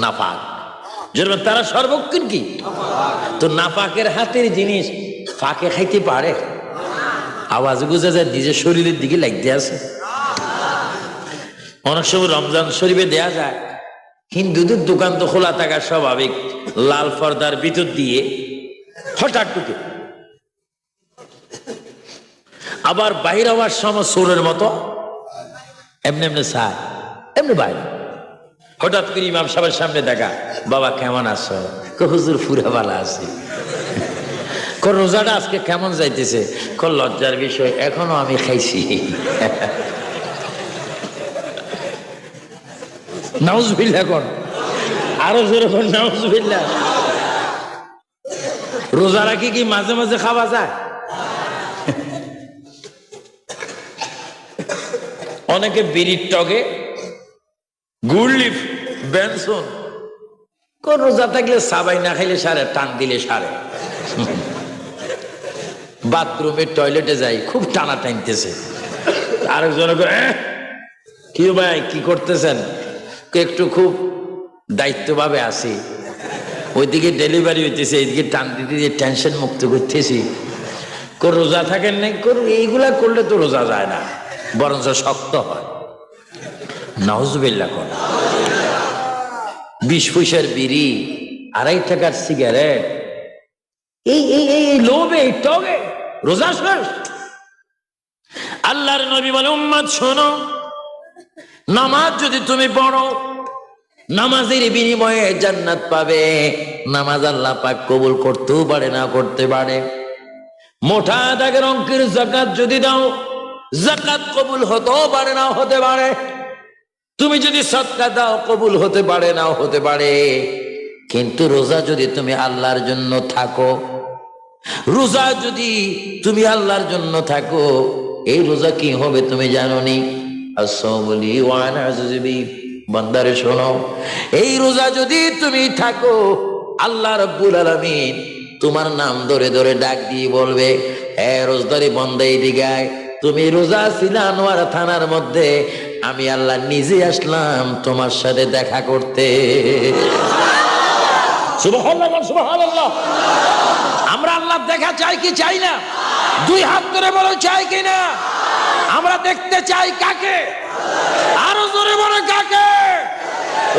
নাপাক, যেরকম তারা সর্বক্ষণ কি, তো নাপাকের হাতের জিনিস ফাঁকে খাইতে পারে? আওয়াজ গুজে যায়, নিজের শরীরের দিকে লাগতে আছে। অনেক সময় রমজান শরীফে দেয়া যায়, হিন্দুদের দোকান তো খোলা থাকার স্বাভাবিক, লাল পর্দার ভিতর দিয়ে হঠাৎ ঢুকে, আবার বাহির হওয়ার সময় চোরের মতো এমনি এমনি চায়, এমনি বাইরে। হঠাৎ করে ইমাম সাহেবের সামনে দেখা, বাবা কেমন আছো? হুজুর পুরা ভালো আছে। রোজাটা আজকে কেমন যাইতেছে? লজ্জার বিষয়, এখনো আমি খাইছি। নাউজুবিল্লাহ কোন, আরো জোরে কোন নাউজুবিল্লাহ। রোজা রাখি কি মাঝে মাঝে খাওয়া যায়? অনেকে বিড়ির টগে গুড়লিফ বেনসন, কোন রোজা থাকলে সাবাই না খাইলে সারে, টান দিলে সারে। বাথরুমে টয়লেটে যাই, খুব টানা টানতেছে, আরেকজন কি ভাই কি করতেছেন? একটু খুব দায়িত্বভাবে আছি, ওইদিকে ডেলিভারি হইতেছে, এইদিকে টান দিতে টেনশন মুক্ত করতেছি। রোজা থাকেন নাই করুন, এইগুলা করলে তো রোজা যায় না, বরঞ্চ শক্ত হয়। নাউজুবিল্লাহ কর। 20 পয়সার বিড়ি, 2.5 টাকার সিগারেট, এই এই এই লোভে টগে রোজা শেষ। আল্লাহর নবী বলে, উম্মত শোনো, নামাজ যদি তুমি পড়ো, নামাজের বিনিময়ে জান্নাত পাবে। নামাজ আল্লাহ পাক কবুল করতেও পারে, না করতে পারে। মোটা দাগের অঙ্কের যাকাত যদি দাও, যাকাত কবুল হতেও পারে, নাও হতে পারে। তুমি যদি সদকা দাও, কবুল হতে পারে, নাও হতে পারে। কিন্তু রোজা যদি তুমি আল্লাহর জন্য থাকো, রোজা যদি তুমি আল্লাহর জন্য থাকো, এই রোজা কি হবে তুমি জানো নি? আসসালামুলি ওয়ানা আযবি, বান্দারে শোনো, এই রোজা যদি তুমি থাকো, আল্লাহ রাব্বুল আলামিন তোমার নাম ধরে ধরে ডাক দিয়ে বলবে, হে রোজদারি বান্দা এদিকে আয়। তুমি রোজা ছিলা আনোয়ারা থানার মধ্যে, আমি আল্লাহ নিজে আসলাম তোমার সাথে দেখা করতে। সুবহানাল্লাহ, সুবহানাল্লাহ। আমরা আল্লাহ দেখা চাই কি চাই না? 2 হাত ধরে বলো, চাই কি না? আমরা দেখতে চাই কাকে? আরো জোরে বলো, কাকে?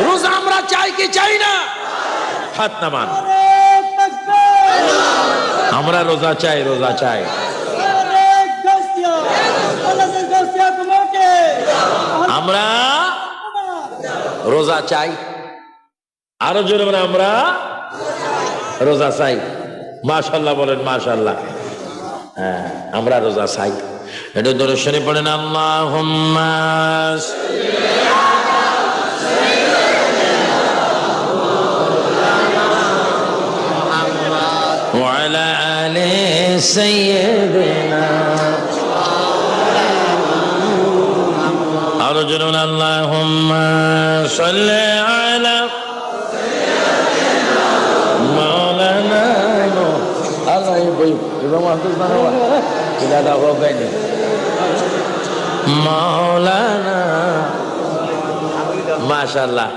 রোজা আমরা চাই কি চাই না? হাত নামান। আমরা রোজা চাই, রোজা চাই। আমরা রোজা চাই, আরো জোরে বলে, আমরা রোজা চাই। মাশাআল্লাহ বলেন, মাশাআল্লাহ। হ্যাঁ, আমরা রোজা চাই। এটা দর্শনে পড়েন, আল্লাহুম্মা ওয়া আলা আলি সাইয়্যিদিনা। আরো জোরে বলেন, আল্লাহুম্মা সাল্লি আলা মাওলানা। আল্লাহ বই ইমাম আব্দুল মানাওয়া দাদা হো গए মাওলানা। মাশাআল্লাহ,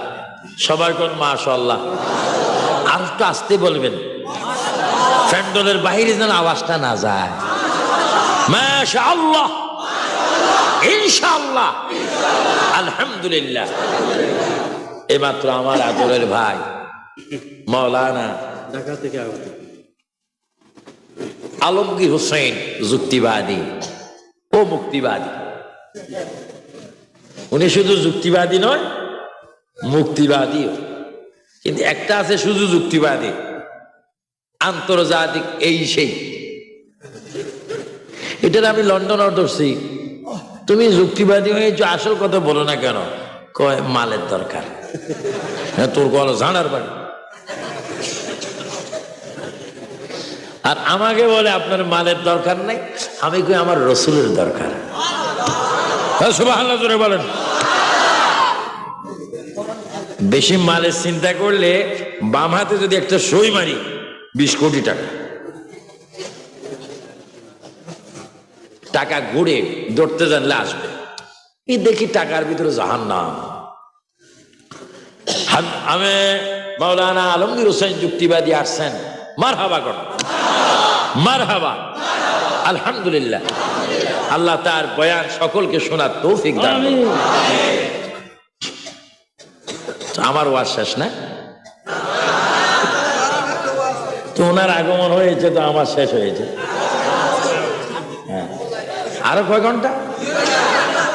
সবাই কোন মাশাআল্লাহ। আর একটু আস্তে বলবেন, ফ্যান্ডলের বাইরে যেন আওয়াজটা না যায়। মাশাআল্লাহ, ইনশাআল্লাহ, আলহামদুলিল্লাহ। এইমাত্র আমার আদরের ভাই মাওলানা ঢাকা থেকে আলমগীর হোসেন যুক্তিবাদী ও মুক্তিবাদী। উনি শুধু যুক্তিবাদী নয়, মুক্তিবাদীও। কিন্তু একটা আছে শুধু যুক্তিবাদী, আন্তর্জাতিক এই সেই। এটার আমি লন্ডনে ধরছি, তুমি যুক্তিবাদী হয়েছ, আসল কথা বলো না কেন? কয় মালের দরকার। হ্যাঁ, তোর বলো জানার বাড়ি। আর আমাকে বলে আপনার মালের দরকার নাই, আমি কই আমার রসুলের দরকার। সুবহানাল্লাহ জোরে বলেন। বেশি মালের চিন্তা করলে বাম হাতে যদি একটা সই মারি 20 কোটি টাকা, টাকা ঘুরে ধরতে জানলে আসবে। এই দেখি টাকার ভিতরে জাহান্নাম। আমি মাওলানা আলমগীর হোসেন যুক্তিবাদী আসছেন, মারহাবা কর, মারহাবা, আলহামদুলিল্লাহ। আল্লাহ তার বয়ান সকলকে শোনার তৌফিক দান করুন। আমার ওয়াজ শেষ না তো, ওনার আগমন হয়েছে তো আমার শেষ হয়েছে। হ্যাঁ, আরো কয় ঘন্টা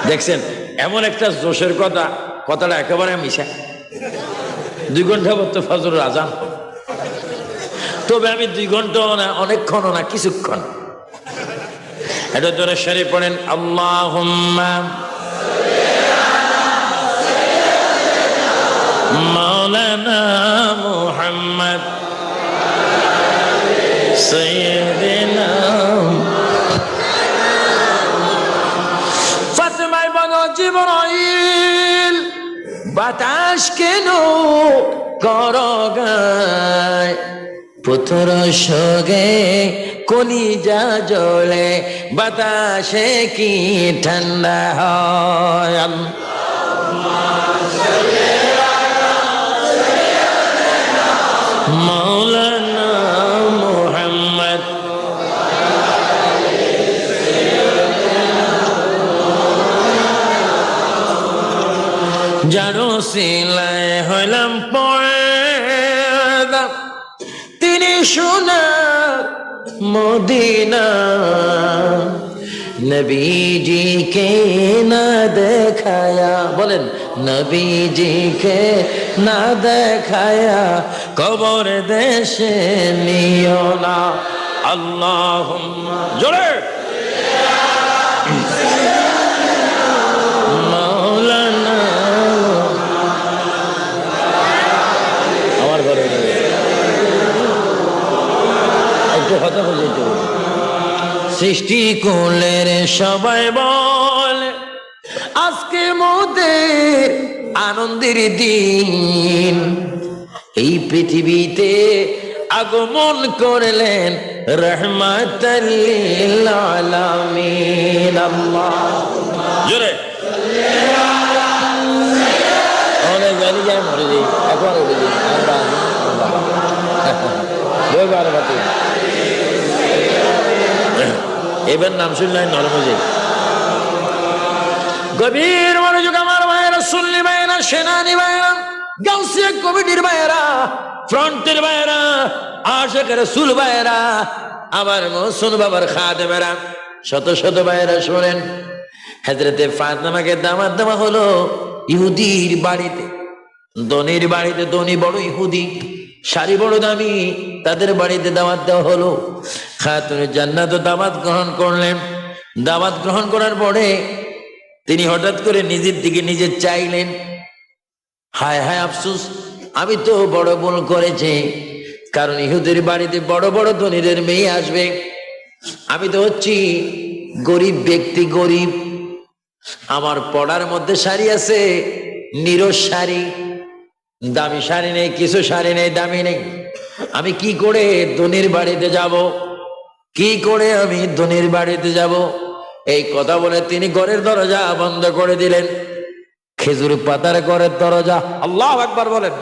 দেখছেন? এমন একটা জোশের কথা, কথাটা একেবারে মিশা। 2 ঘন্টা পর তো ফজরের আজান। তবে আমি 2 ঘন্টাও না, অনেকক্ষণও না, কিছুক্ষণ। এটা ধরে শরীফ পড়েন, আল্লাহুম্মা মাওলানা মুহাম্মদ সাইয়্যিদিনা। ফাতেমা বলো, জিবরাইল বাতাস কেন করো গায়, পুত্র সগে কলিজা জ্বলে, বাতাসে কি ঠান্ডা হয়। মাওলানা মুহাম্মদ যার ওসিলায় হইলাম পয়দা, তিনি সোনার মদিনা। নবীজি কে না দেখায়া, বলেন নবীজি কে না দেখায়া কবর দেশে নিও না। আল্লাহুম্মা জোরে মাওলানা। আমার ঘরে একটু কথা বুঝাইতে হবে। সৃষ্টি কুলের সবাই বলে আজকে মোদের আনন্দের দিন, এই পৃথিবীতে আগমন করলেন রহমাতাল লিল আলামিন। আল্লাহ জোরে অনেক গাড়ি যায় মরে যাই, একবার উঠে যাই এবার নাম শুনলেন নরমজে। গভীর মনোযোগ আমার ভাইয়েরা, সুন্নি ভাইয়েরা, সেনানি ভাইয়েরা, গাউসিয়া কমিটির ভাইয়েরা, ফ্রন্টের ভাইয়েরা, আশিক রাসূল ভাইয়েরা, আমার মুহসিন বাবার খাদেমেরা, শত শত ভাইয়েরা শোনেন। হযরতে ফাতেমাকে দাওয়াত দেওয়া হলো ইহুদির বাড়িতে, ধনীর বাড়িতে। ধনী বড় ইহুদি, শাড়ি বড় দামি, তাদের বাড়িতে দাওয়াত দেওয়া হলো। খাতুনে জান্নাত দাওয়াত গ্রহণ করলেন। দাওয়াত গ্রহণ করার পরে তিনি হঠাৎ করে নিজের দিকে নিজে চাইলেন, হায় হায় আফসোস, আমি তো বড় ভুল করেছি, কারণ ইহুদির বাড়িতে বড় বড় ধনীদের মেয়ে আসবে, আমি তো হচ্ছি গরিব ব্যক্তি, গরিব। আমার পড়ার মধ্যে শাড়ি আছে, নিরস শাড়ি, দামি শাড়ি নেই, কিছু শাড়ি নেই, দামি নেই। আমি কি করে ধনীর বাড়িতে যাব? কি করে আমি ধনীর বাড়িতে যাব? এই কথা বলে তিনি ঘরের দরজা বন্ধ করে দিলেন। খেজুর পাতার ঘরের দরজা। আল্লাহু আকবার বলেন,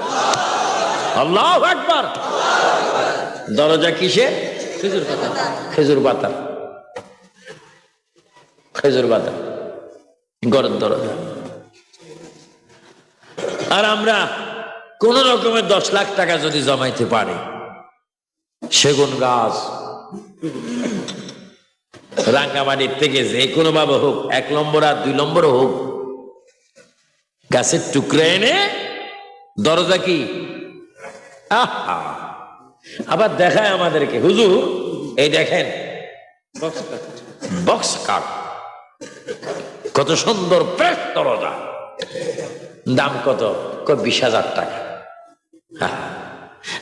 আল্লাহু আকবার। দরজা কিসে? খেজুর পাতা, খেজুর পাতা, খেজুর পাতা ঘরের দরজা। আর আমরা কোন রকমের 10 লাখ টাকা যদি জমাইতে পারি, সেগুন গাছ রাঙ্গামাটির থেকে যে কোনো ভাবে হোক, 1 নম্বর আর 2 নম্বর হোক, গাছের টুকরা এনে দরজা কি আবার দেখায় আমাদেরকে, হুজুর এই দেখেন বক্স কাট, কত সুন্দর ফ্রেশ দরজা, দাম কত? 20,000 টাকা।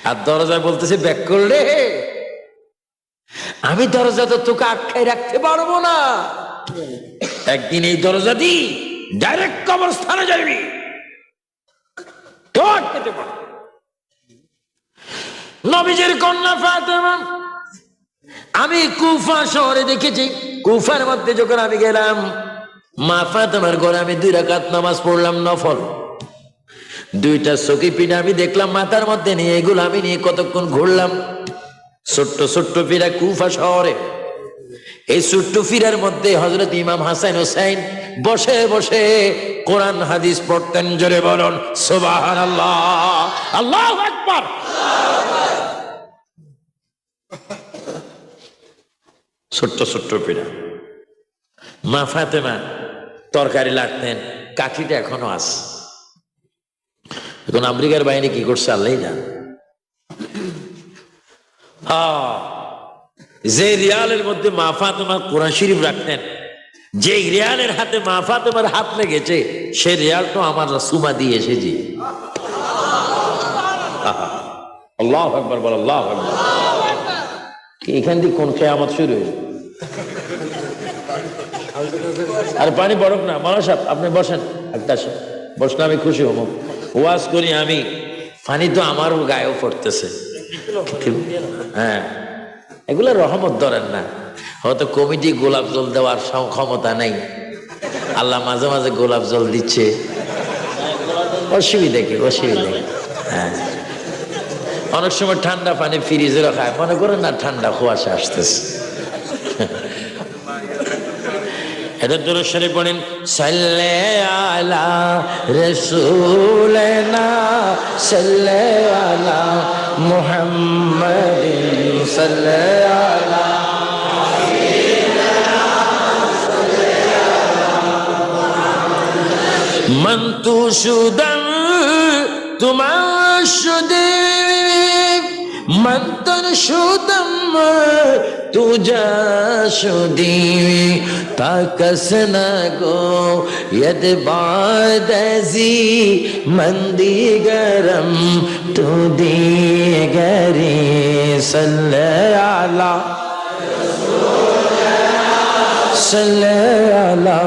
আর দরজা বলতেছে ব্যাক করলে আমি দরজা তো তোকে আটকাই রাখতে পারবো না, একদিন এই দরজা দি ডাইরেক্ট কবরস্থানে যাবি, কেউ আটকাতে পারবে। নবীজির কন্যা ফাতেমা আমি কুফা শহরে দেখেছি। কুফার মধ্যে যখন আমি গেলাম, মা ফাতেমার ঘরে আমি 2 রাকাত নামাজ পড়লাম নফল। 2টা চকি পিঠা আমি দেখলাম মাথার মধ্যে নিয়ে, এগুলো আমি নিয়ে কতক্ষণ ঘুরলাম। ছোট্ট ছোট্ট ফিরা কুফা শহরে, এই ছোট্ট ফিরার মধ্যে হযরত ইমাম হাসান হোসেন বসে বসে কোরআন হাদিস পড়তেন। জোরে বলুন সুবহানাল্লাহ, আল্লাহু আকবার। ছোট্ট ছোট্ট পিঠা। মা ফাতেমা তরকারি লাগতেন, কাঠিটা এখনো আছে। এখন আমেরিকার বাইরে কি করছে আল্লাহ জানে। যে রিয়ালের মধ্যে মা ফাতেমা কোরআন শরীফ রাখতেন, যে রিয়ালের হাতে মা ফাতেমার হাত লেগেছে, সে রিয়ালটা আমার সুমা দিয়ে এসেছি। আল্লাহু আকবার বল, আল্লাহু আকবার। এখান থেকে কোন কিয়ামত শুরু হয়েছে? আর পানি বরফ না, মানুষ আপনি বসেন, একটা বসলে আমি খুশি হব। ওয়াজ করি আমি, পানি তো আমারও গায়েও পড়তেছে। হ্যাঁ, এগুলো রহমত ধরেন না, হয়তো কমিটি গোলাপ জল দেওয়ার ক্ষমতা নেই, আল্লাহ মাঝে মাঝে গোলাপ জল দিচ্ছে। অসুবিধা কি, অসুবিধা কি? হ্যাঁ, অনেক সময় ঠান্ডা পানি ফ্রিজে রাখায়, মনে করেন না ঠান্ডা কুয়াশা আসতেছে। এটা দুরূদ শরীফ পড়েন, সাল্লে আলা রাসূলিনা সাল্লে আলা মুহাম্মাদিন সাল্লে আলা من تو شدم تو من شدی من تن شدم تو جا شدی تا کس نگو ید بعد ازی من دیگرم تو دیگری صلی علی صلی علی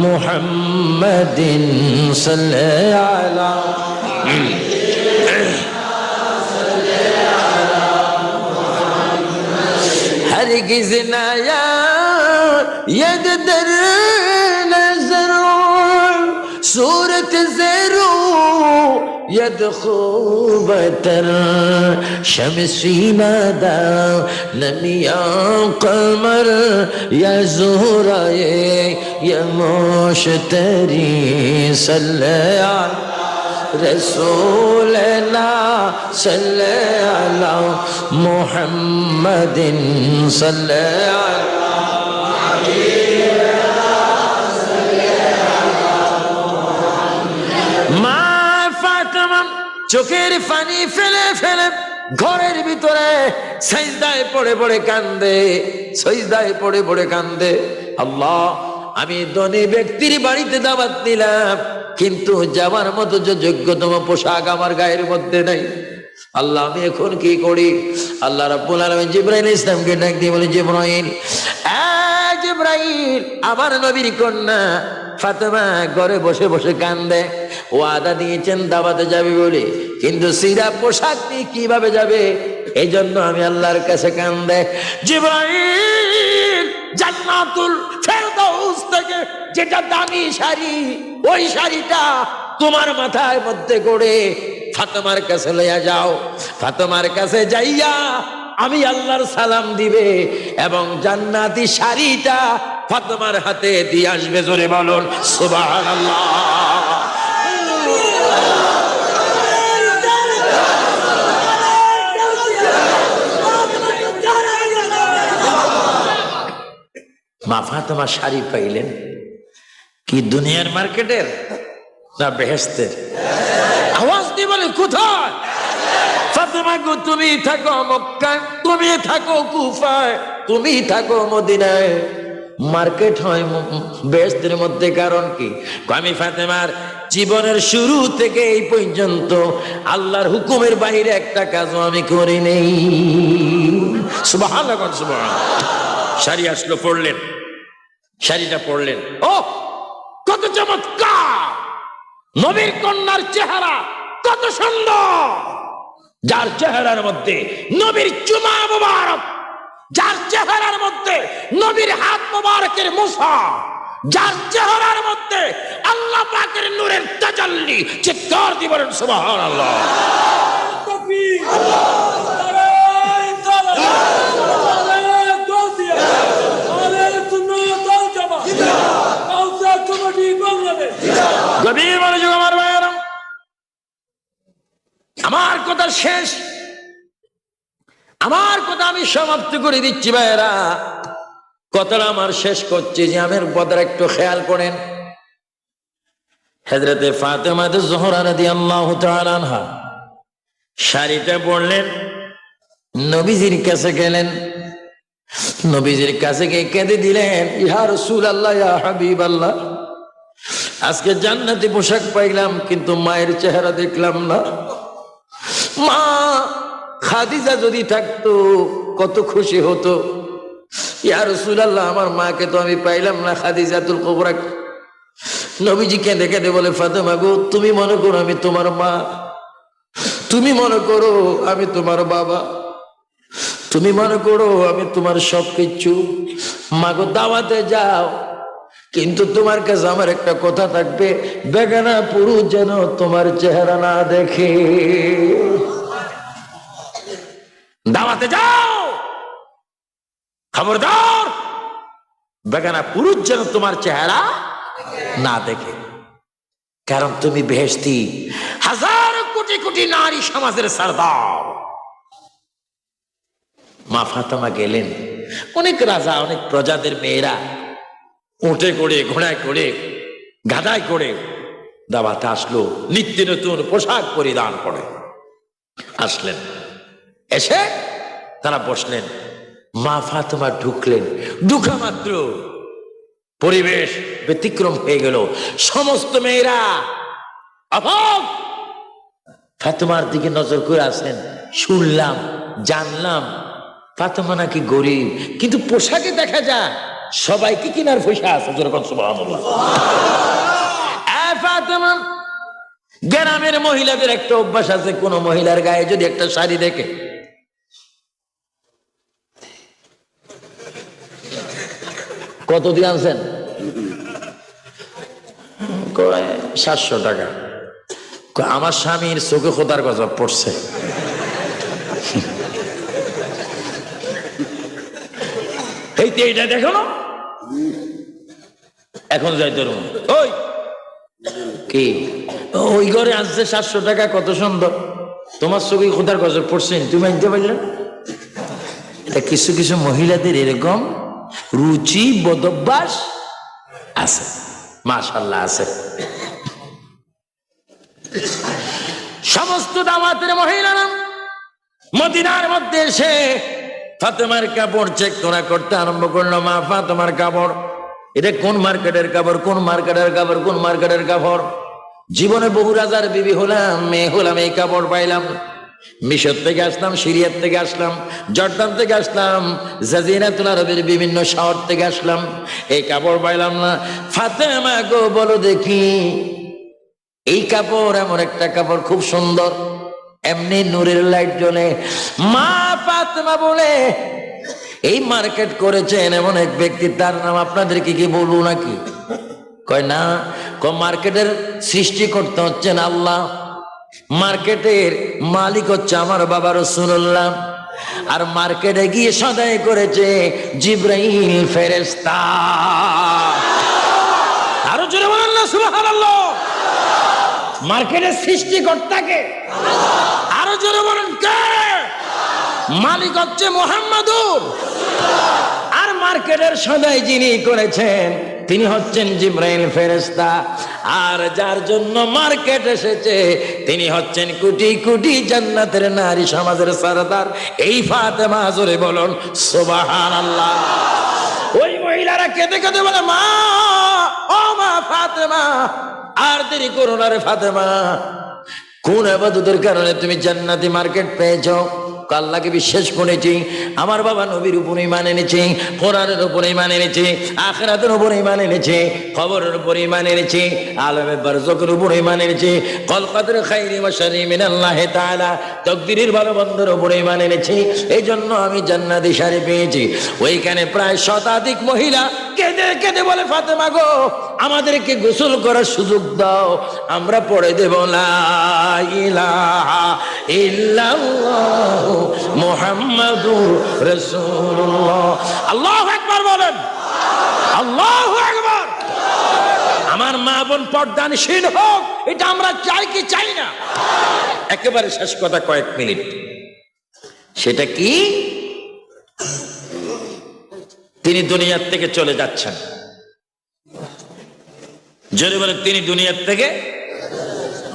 محمد صلی علی هرگز نیا ید در نظر صورت زرو ید خوبتر شمسی مدا نمیا قمر یا زهرائے یا مشتری صلی علی رسولنا صلی علی محمد صلی علی মা ফাতেমা চোখের পানি ফেলে ফেলে ঘরের ভিতরে সিজদায় পড়ে পড়ে কান্দে, সিজদায় পড়ে পড়ে কান্দে। আল্লাহ, আমি ধনী ব্যক্তির বাড়িতে দাওয়াত দিলাম, কিন্তু যাবার মতো যে যোগ্যতম পোশাক আমার গায়ের মধ্যে নাই। আল্লাহ, আমি এখন কি করি? আল্লাহ রাব্বুল আলামিন জিবরাইল ইসলামকে ডাক দিয়ে বলে, জিবরাইল, জিবরাইল, আমার নবীর কন্যা ফাতেমা ঘরে বসে বসে কান্দে, ওয়াদা দিয়েছেন দাওয়াতে যাবে বলে, কিন্তু সিরা পোশাক নিয়ে কিভাবে যাবে? এই জন্য আমি আল্লাহর কাছে কান্দে। জিবরাইল, জান্নাতুল ফেরদাউস থেকে যেটা দামি শাড়ি, ওই শাড়িটা তোমার মাথার মধ্যে করে ফাতেমার কাছে লইয়া যাও। ফাতেমার কাছে যাইয়া আমি আল্লাহর সালাম দিবে এবং জান্নাতি শাড়িটা ফাতেমার হাতে দিয়ে আসবে। জোরে বলুন সুবহানাল্লাহ। মা ফাতেমা শাড়ি পাইলেন কি দুনিয়ার মার্কেটের না বেহেশতের? আওয়াজ দিয়ে বলে, কোথায়? ফাতেমা গো, তুমি থাকো মক্কায়, তুমি থাকো কুফায়, তুমি থাকো মদিনায়, মার্কেট হয় বেহেশতের মধ্যে। কারণ কি? আমি ফাতেমার জীবনের শুরু থেকে এই পর্যন্ত আল্লাহর হুকুমের বাইরে একটা কাজও আমি করি নেই। সুবহানাল্লাহ, সুবহানাল্লাহ। শাড়ি আসলো, পড়লেন, শাড়িটা পড়লেন, ও কত চমৎকার! নবীর কন্যার চেহারা কত সুন্দর! যার চেহারার মধ্যে নবীর চুমা মুবারক, যার চেহারার মধ্যে নবীর হাত মুবারকের মুসা, যার চেহারার মধ্যে আল্লাহ পাকের নূরের তাজাল্লি, চিৎকার দিয়ে বলেন সুবহানাল্লাহ। গভীর মনোযোগ আমার ভাইয়েরা, আমার কথা শেষ, আমার কথা আমি সমাপ্ত করে দিচ্ছি ভাইয়েরা। কথাটা আমার শেষ করছি যে আমের পদার একটু খেয়াল করেন। হযরতে ফাতেমা জোহরা রাদিয়াল্লাহু তাআলা আনহা শাড়িটা পরলেন, নবীজির কাছে গেলেন, নবীজির কাছে গিয়ে কেঁদে দিলেন, ইয়া রাসূলুল্লাহ, ইয়া হাবিবাল্লাহ, আজকে জান্নাতি পোশাক পাইলাম কিন্তু মায়ের চেহারা দেখলাম না। মা খাদিজা যদি থাকতো কত খুশি হতো। ইয়া রাসূলুল্লাহ, আমার মাকে তো আমি পাইলাম না, খাদিজাতুল কুবরা। নবীজি কেঁদে কেঁদে বলে, ফাতেমা গো, তুমি মনে করো আমি তোমার মা, তুমি মনে করো আমি তোমার বাবা, তুমি মনে করো আমি তোমার সবকিছু। মা গো, দাওয়াতে যাও, কিন্তু তোমার কাছে আমার একটা কথা থাকবে, বেগানা পুরুষ যেন তোমার চেহারা না দেখে। দাওয়াতে যাও, খবরদার বেগানা পুরুষ যেন তোমার চেহারা না দেখে, কারণ তুমি বেহেশতি, হাজার কোটি কোটি নারী সমাজের সরদার। মা ফাতেমা গেলেন, অনেক রাজা অনেক প্রজাদের মেয়েরা উঠে করে ঘোড়ায় করে গাদায় করে দাওয়াতে আসলো, নিত্য নতুন পোশাক পরিধান করে আসলেন। এসে তারা বসলেন, মা ফাতেমা ঢুকলেন। ঢুকা মাত্র পরিবেশ ব্যতিক্রম হয়ে গেল। সমস্ত মেয়েরা অবাক, ফাতেমার দিকে নজর করে আসেন। শুনলাম, জানলাম ফাতেমা নাকি গরিব, কিন্তু পোশাকে দেখা যায় সবাইকে কিনার পয়সা আছে। সুবহানাল্লাহ। ফাতেমা, গ্রামের মহিলাদের একটা অভ্যাস আছে, কোন মহিলার গায়ে যদি একটা শাড়ি দেখে, কত দিয়ে আনছেন? 700 টাকা। আমার স্বামীর চোখে খোদার গজব পড়ছে। এইটা দেখো না, এখন যাই তোর ওই কি ওই ঘরে আসছে 700 টাকা, কত সুন্দর, তোমার চোখে খোদার গজব পড়ছে, তুমি আনতে পারলে। এটা কিছু কিছু মহিলাদের এরকম রুচি বদভ্যাস আছে, মাশাআল্লাহ আছে। সমস্ত দাওয়াতের মহিলারা মদিনার মধ্যে এসে ফাতেমার কাপড় চেক করতে আরম্ভ করলো। মা ফাতেমার কাপড়, এটা কোন মার্কেটের কাপড়, কোন মার্কেটের কাপড়, কোন মার্কেটের কাপড়। জীবনে বহু রাজার বিবি হলাম, মেয়ে হলাম, এই কাপড় পাইলাম। মিশর থেকে আসলাম, সিরিয়ার থেকে আসলাম, জর্দান থেকে আসলাম, জাজিরাতুল আরবের বিভিন্ন শহর থেকে আসলাম, এই কাপড় পাইলাম না। ফাতেমা গো বলো দেখি, এই কাপড় এমন একটা কাপড় খুব সুন্দর, এমনি নূরের লাইট জ্বলে। মা ফাতেমা বলে, এই মার্কেট করেছেন এমন এক ব্যক্তি, তার নাম আপনাদেরকে কি বলবো নাকি? কয় না, মার্কেটের সৃষ্টি করতে হচ্ছেন আল্লাহ, মার্কেটের মালিক হচ্ছে আমার বাবা রাসূলুল্লাহ, আর মার্কেটে গিয়ে সদাই করেছে জিবরাইল ফেরেশতা। আরো জোরে বলেন না সুবহানাল্লাহ। মার্কেটের সৃষ্টিকর্তাকে আরো জোরে বলেন কে? মালিক হচ্ছে মুহাম্মাদুর, আর মার্কেটের সদাই যিনি করেছেন তিনি হচ্ছেন জিবরাইল ফেরেশতা। আর যার জন্য মার্কেট এসেছে তিনি হচ্ছেন কোটি কোটি জান্নাতের নারী সমাজের সরদার, এই ফাতেমা। জোরে বলুন সুবহানাল্লাহ। ওই মহিলারা কেঁদে কেঁদে বলে, মা, ও মা ফাতেমা, আর দেরি করো না রে ফাতেমা, কোন ইবাদতের কারণে তুমি জান্নাতি মার্কেট পেয়েছো? আল্লাহকে বিশ্বাস করেছি, আমার বাবা নবীর উপর ঈমান এনেছে, কোরআনের উপর ঈমান এনেছে, আখিরাতের উপর ঈমান এনেছে, কবরের উপর ঈমান এনেছে, আলমে বারযাখের উপর ঈমান এনেছে, কল কদর খাইরি ওয়া শাররি মিনাল্লাহি তাআলা, তাকদীরের ভালো মন্দের উপর ঈমান এনেছে। এই জন্য আমি জান্নাতি শাড়ি পেয়েছি। ওইখানে প্রায় শতাধিক মহিলা কেঁদে কেঁদে বলে, ফাতেমা গো, আমাদেরকে গোসল করার সুযোগ দাও, আমরা পড়ে দেব লা ইলাহা ইল্লাল্লাহ মুহাম্মাদুর রাসূলুল্লাহ। আল্লাহু আকবার বলেন, আল্লাহু আকবার। আমার মা বোন পর্দানশীল হোক, এটা আমরা চাই কি চাই না? একেবারে শেষ কথা, কয়েক মিনিট। সেটা কি? তিনি দুনিয়ার থেকে চলে যাচ্ছেন। যদি বলে তিনি দুনিয়ার থেকে,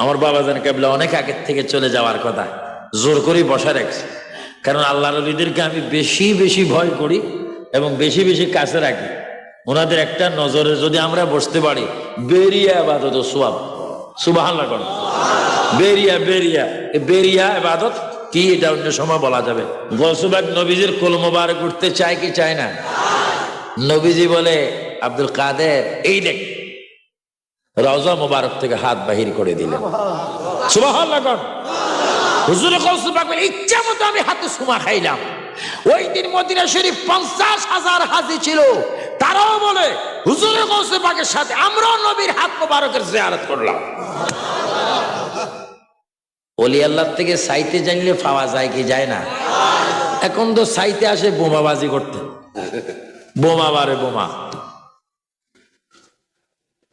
আমার বাবা জান কেবলা অনেক আগের থেকে চলে যাওয়ার কথা, জোর করে বসা রাখছে। কারণ আল্লাহর ওলিদেরকে আমি বেশি বেশি ভয় করি এবং বেশি বেশি কাছে রাখি। ওনাদের একটা নজরে যদি আমরা বসতে পারি, বেরিয়া ইবাদত সওয়াব। সুবহানাল্লাহ করেন। বেরিয়া বেরিয়া বেরিয়া ইবাদত কি, এটা অন্য সময় বলা যাবে। গৌসুবাগ নবীজির কোল মোবারক উঠতে চায় কি চায় না? নবীজি বলে, আব্দুল কাদের, এই দেখ, রওজা মোবারক থেকে হাত বাহির করে দিলেন। সুবহানাল্লাহ করেন। হুজুরে গৌসুবাগ বলে, ইচ্ছা মতো আমি হাতে সুমা খাইলাম। ওই দিন মদিনা শরীফ 50,000 হাজি ছিল, তারাও বলে হুজুরে গৌসে পাকের সাথে আমরাও নবীর হাত মোবারকের জিয়ারত করলাম। ওলি আল্লাহ থেকে সাইতে জানলে পাওয়া যায় কি যায় না? এখন তো সাইতে আসে বোমাবাজি করতে, বোমা মারে বোমা।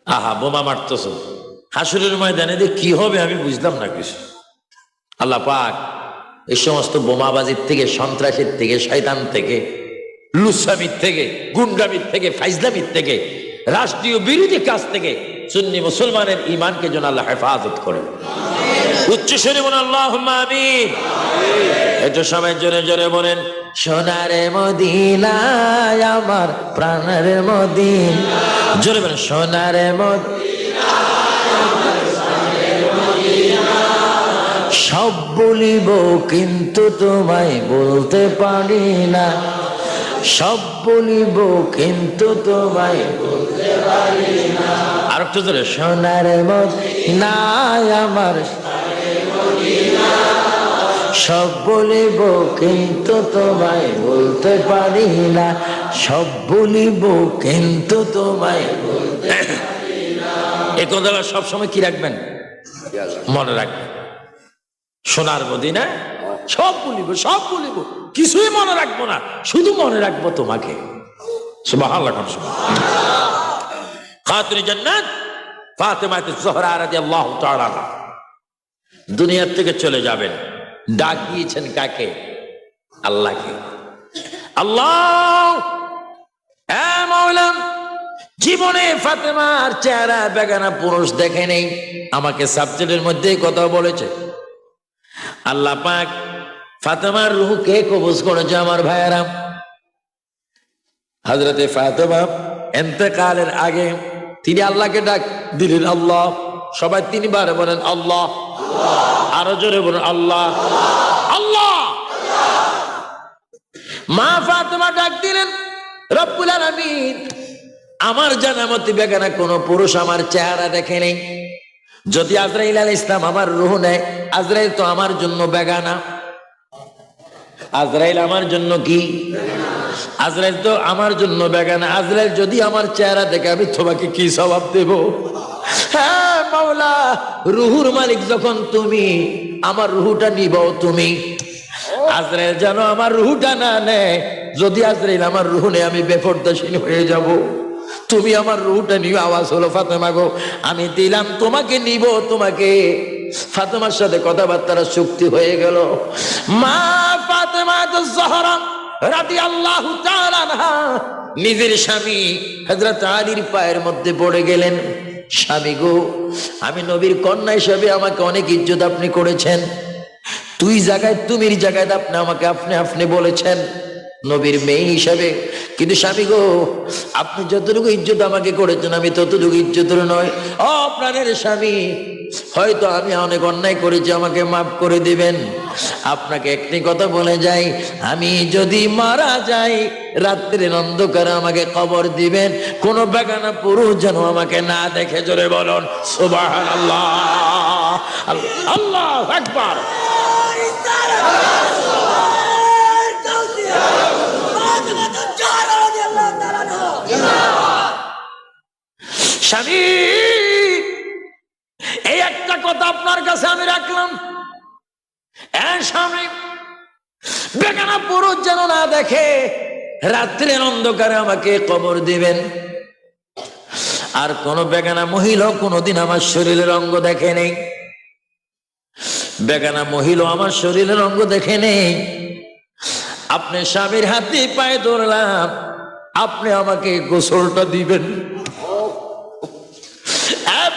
আহা, বোমা মারতেছ হাসরের ময়দানে দিয়ে কি হবে আমি বুঝলাম না কিছু। আল্লাহ পাক এই সমস্ত বোমাবাজির থেকে, সন্ত্রাসের থেকে, শয়তান থেকে, লুসামির থেকে, গুন্ডামির থেকে, ফাইজলামির থেকে, রাষ্ট্রীয় বিরোধী কাজ থেকে সুন্নি মুসলমানের ইমানকে যেন আল্লাহ হেফাজত করে। উচ্চ স্বরে বলেন আল্লাহুম্মা আমিন। একটু সবাই জোরে জোরে বলেন, সোনারে মদিনা আমার প্রাণের মদিনা। জোরে বলেন, সোনারে মদিনা। সব বলিব কিন্তু তোমায় বলতে পারি না, সব বলিব কিন্তু তোমায় বলতে পারি না। আর একটু জোরে, সোনারে মদিনা আমার সব বলিব কিন্তু তোমায় বলতে পারি না, সব বলিব কিন্তু তোমায় বলতে পারি না। এই কথাটা সবসময় কি রাখবেন? মনে রাখবেন। সোনার মদিনা সব বলিব, সব বলিব, কিছুই মনে রাখবো না, শুধু মনে রাখবো তোমাকে। সুবহানাল্লাহ। খাতুনে জান্নাত ফাতেমা জোহরা রাদিয়াল্লাহু তাআলা দুনিয়া থেকে চলে যাবেন। ডাক দিয়েছেন কাকে? আল্লাহকে। আল্লাহ, এ মাওলা, জীবনে ফাতেমার চেহারা বেগানা পুরুষ দেখে নেই, আমাকে সাবজেক্টের মধ্যে কথা বলেছে। আল্লাহ পাক ফাতেমার রূহকে কবজ করেছে। আমার ভাইয়েরা, হযরতে ফাতেমা ইন্তেকালের আগে তিনি আল্লাহকে ডাক দিলেন আল্লাহ। সবাই তিনবার বলেন আল্লাহ। আরো জোরে বলেন আল্লাহ আল্লাহ। মা ফাতেমা ডাক দিলেন রব্বুল আলামিন, আমার জানা মতে বেগানা কোন পুরুষ আমার চেহারা দেখে নেই। যদি আজরাইল আলাইহিস সালাম আমার রূহ নেয়, আজরাইল তো আমার জন্য বেগানা। আজরাইল আমার জন্য কি? আজরাইল তো আমার জন্য বেগানা। আজরাইল যদি আমার চেহারা দেখে আমি তোমাকে কি জবাব দেব? হ্যাঁ মাওলা, রুহুর মালিক যখন তুমি, আমার রুহুটা নিব তুমি। আজরাইল যেন আমার রুহুটা না নেয়। যদি আজরাইল আমার রুহু নেয় আমি বেপরদাসীন হয়ে যাব। তুমি আমার রুহুটা নিও। আওয়াজ হলো ফাতেমা গো, আমি দিলাম তোমাকে, নিব তোমাকে। ফাতেমার সাথে কথাবার্তার শক্তি হয়ে গেল। মা ফাতেমা জোহরা রাদিয়াল্লাহু তাআলা আনহা নিজের স্বামী হযরত আলীর পায়ের মধ্যে পড়ে গেলেন। স্বামী গো, আমি নবীর কন্যা হিসেবে আমাকে অনেক ইজ্জত আপনি করেছেন। তুই জায়গায়, তুমির জায়গায় আপনি আমাকে আপনি আপনি বলেছেন নবীর মেয়ে হিসাবে। কিন্তু স্বামী গো, আপনি যতটুকু ইজ্জত আমাকে করেছেন আমি ততটুকু ইজ্জতের নয়। ও প্রাণের স্বামী, হয়তো আমি অনেক অন্যায় করেছি, আমাকে মাফ করে দিবেন। আপনাকে একটি কথা বলে যাই, আমি যদি মারা যাই রাত্রির অন্ধকারে আমাকে কবর দিবেন, কোন বেগানা পুরুষ যেন আমাকে না দেখে। জোরে বলুন সুবহানাল্লাহ। আল্লাহু আকবার। স্বামী, এই একটা কথা আপনার কাছে আমি রাখলাম, স্বামী বেগানা পুরুষ যেন না দেখে, রাত্রের অন্ধকারে আমাকে কবর দিবেন। আর কোন বেগানা মহিলা কোনদিন আমার শরীরের অঙ্গ দেখে নেই। বেগানা মহিলা আমার শরীরের অঙ্গ দেখে নেই। আপনি স্বামীর হাতে পায়ে ধরলাম, আপনি আমাকে গোসলটা দিবেন।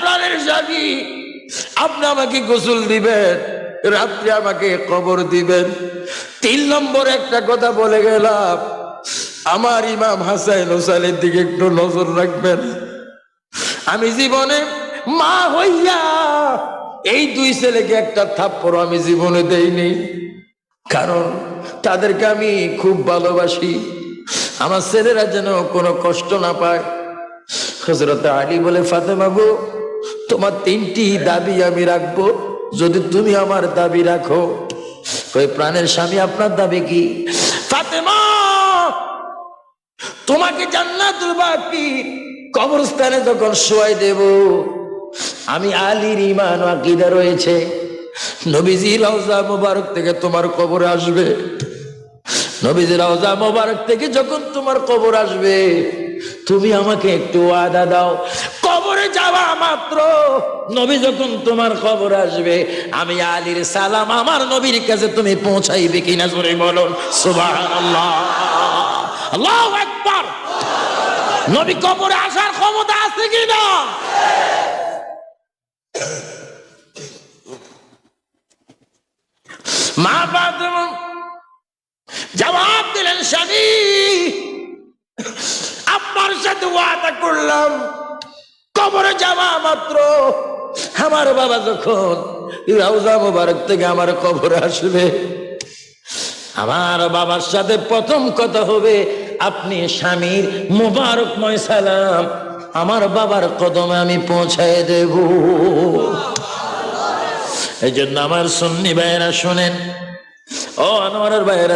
প্রাণের স্বামী, আপনি আমাকে গোসল দিবেন, রাত্রে আমাকে কবর দিবেন। 3 নম্বর একটা কথা বলে গেলাম, আমার ইমাম হাসান হোসেনের দিকে একটু নজর রাখবেন। আমি জীবনে মা হইয়া এই 2 ছেলেকে একটা থাপ্পড় আমি জীবনে দেইনি, কারণ তাদেরকে আমি খুব ভালোবাসি। আমার ছেলেরা যেন কোনো কষ্ট না পায়। হযরত আলী বলে, ফাতেমা গো, তোমার 3টি দাবি আমি রাখবো, যদি তুমি আমার দাবি রাখো। ওই প্রাণের স্বামী, আপনার দাবি কি? ফাতেমা, তোমাকে জান্নাতুল বাকি কবরস্থানে যখন শোয়াই দেব, আমি আলীর ঈমান ও আকীদা রয়েছে, নবীজি রওজা মোবারক থেকে তোমার কবর আসবে। নবীজি রওজা মোবারক থেকে যখন তোমার কবর আসবে, তুমি আমাকে একটু ওয়াদা দাও, কবরে যাওয়া মাত্র নবী যখন তোমার কবর আসবে, আমি আলীর সালাম আমার নবীর কাছে তুমি পৌঁছাইবে কিনা জোরে বলুন সুবহানাল্লাহ। আল্লাহু আকবার। নবী কবরে আসার ক্ষমতা আছে কিনা? মা ফাতেমা জবাব দিলেন, স্বামী আপনার সাথে ওয়াদা করলাম, কবরে যাওয়া মাত্র আমার বাবা যখন রওজা মোবারক থেকে আমার কবরে আসবে, আমার বাবার সাথে প্রথম কথা হবে, আপনি স্বামীর মোবারকময় সালাম আমার বাবার কদমে আমি পৌঁছায় দেব। এই জন্য আমার সুন্নি ভাইয়েরা শোনেন, ও আনোয়ারের ভাইয়েরা,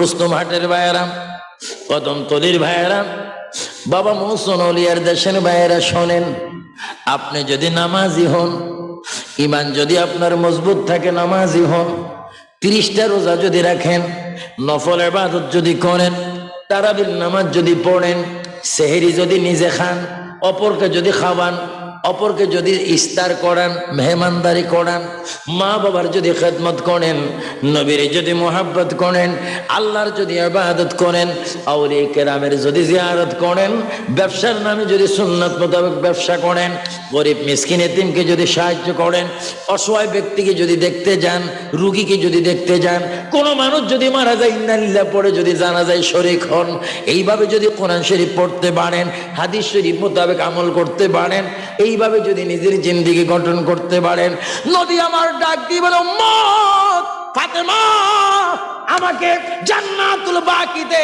রুস্তম হাটের ভাইয়েরা, কদমতলির ভাইয়েরা, বাবা মহসিন আউলিয়ার দেশের ভাইয়েরা শোনেন, আপনি যদি নামাজি হন, ঈমান যদি আপনার মজবুত থাকে, নামাজি হন, 30টা রোজা যদি রাখেন, নফল ইবাদত যদি করেন, তারাবির নামাজ যদি পড়েন, সেহরি যদি নিজে খান, অপরকে যদি খাওয়ান, অপরকে যদি ইফতার করান, মেহমানদারি করান, মা বাবার যদি খেদমত করেন, নবীর যদি মোহাব্বত করেন, আল্লাহর যদি ইবাদত করেন, আউলিয়া কেরামের যদি জিয়ারত করেন, ব্যবসার নামে যদি সুন্নাত মোতাবেক ব্যবসা করেন, গরিব মিসকিন এতিমকে যদি সাহায্য করেন, অসহায় ব্যক্তিকে যদি দেখতে যান, রুগীকে যদি দেখতে যান, কোন মানুষ যদি মারা যায় ইন্না লিল্লাহ পড়ে যদি জানাজায় শরীক হন, এইভাবে যদি কোরআন শরীফ পড়তে পারেন, হাদিস শরীফ মোতাবেক আমল করতে পারেন, এইভাবে যদি নিজের জিন্দেগি গঠন করতে পারেন, নবী আমার ডাক দিয়ে বলে, উম্মত ফাতেমা আমাকে জান্নাতুল বাকিতে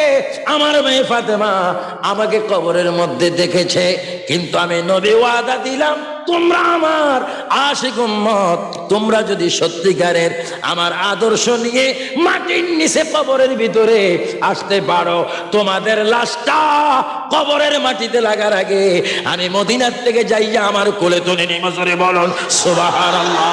আমার মেয়ে ফাতেমা আমাকে কবরের মধ্যে দেখেছে, কিন্তু আমি নবী ওয়াদা দিলাম, তোমরা আমার আশিক উম্মত, তোমরা যদি সত্যিকারের আমার আদর্শ নিয়ে মাটির নিচে কবরের ভিতরে আসতে পারো, তোমাদের লাশটা কবরের মাটিতে লাগার আগে আমি মদিনার থেকে যাইয়া আমার কোলে তুলে নিয়ে মজরে বলুন সুবহানাল্লাহ।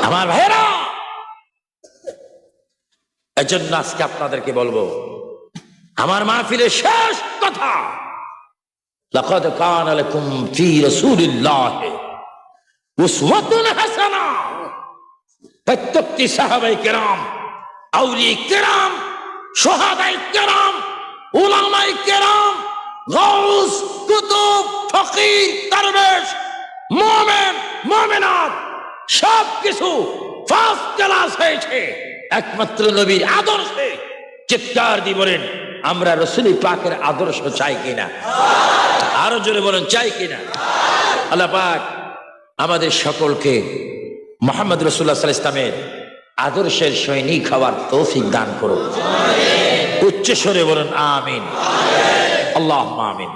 আমার ভাইরা, এজন্য আজকে আপনাদেরকে বলবো, আমার মাহফিলের শেষ কথা, লাকাদ কানা লাকুম ফি রাসূলিল্লাহি উসওয়াতুন হাসানাহ। প্রত্যেকটি সাহাবায়ে কেরাম, আউলিয়া কেরাম, শুহাদায়ে কেরাম, উলামায়ে কেরাম, গাউস, কুতুব, ফকির, দরবেশ, মুমিন, মুমিনাত সব কিছু ফার্স্ট ক্লাস হয়েছে একমাত্র নবীর আদর্শে। চিৎকার দিয়ে বলেন, আমরা রাসূল পাকের আদর্শ চাই কিনা? আরো জোরে বলেন, চাই কিনা? আল্লাহ পাক আমাদের সকলকে মুহাম্মদ রাসূলুল্লাহ সাল্লাল্লাহু আলাইহি ওয়াসাল্লামের আদর্শের সৈনিক হওয়ার তৌফিক দান করুন। উচ্চ স্বরে বলেন আমিন। আল্লাহুম্মা আমিন।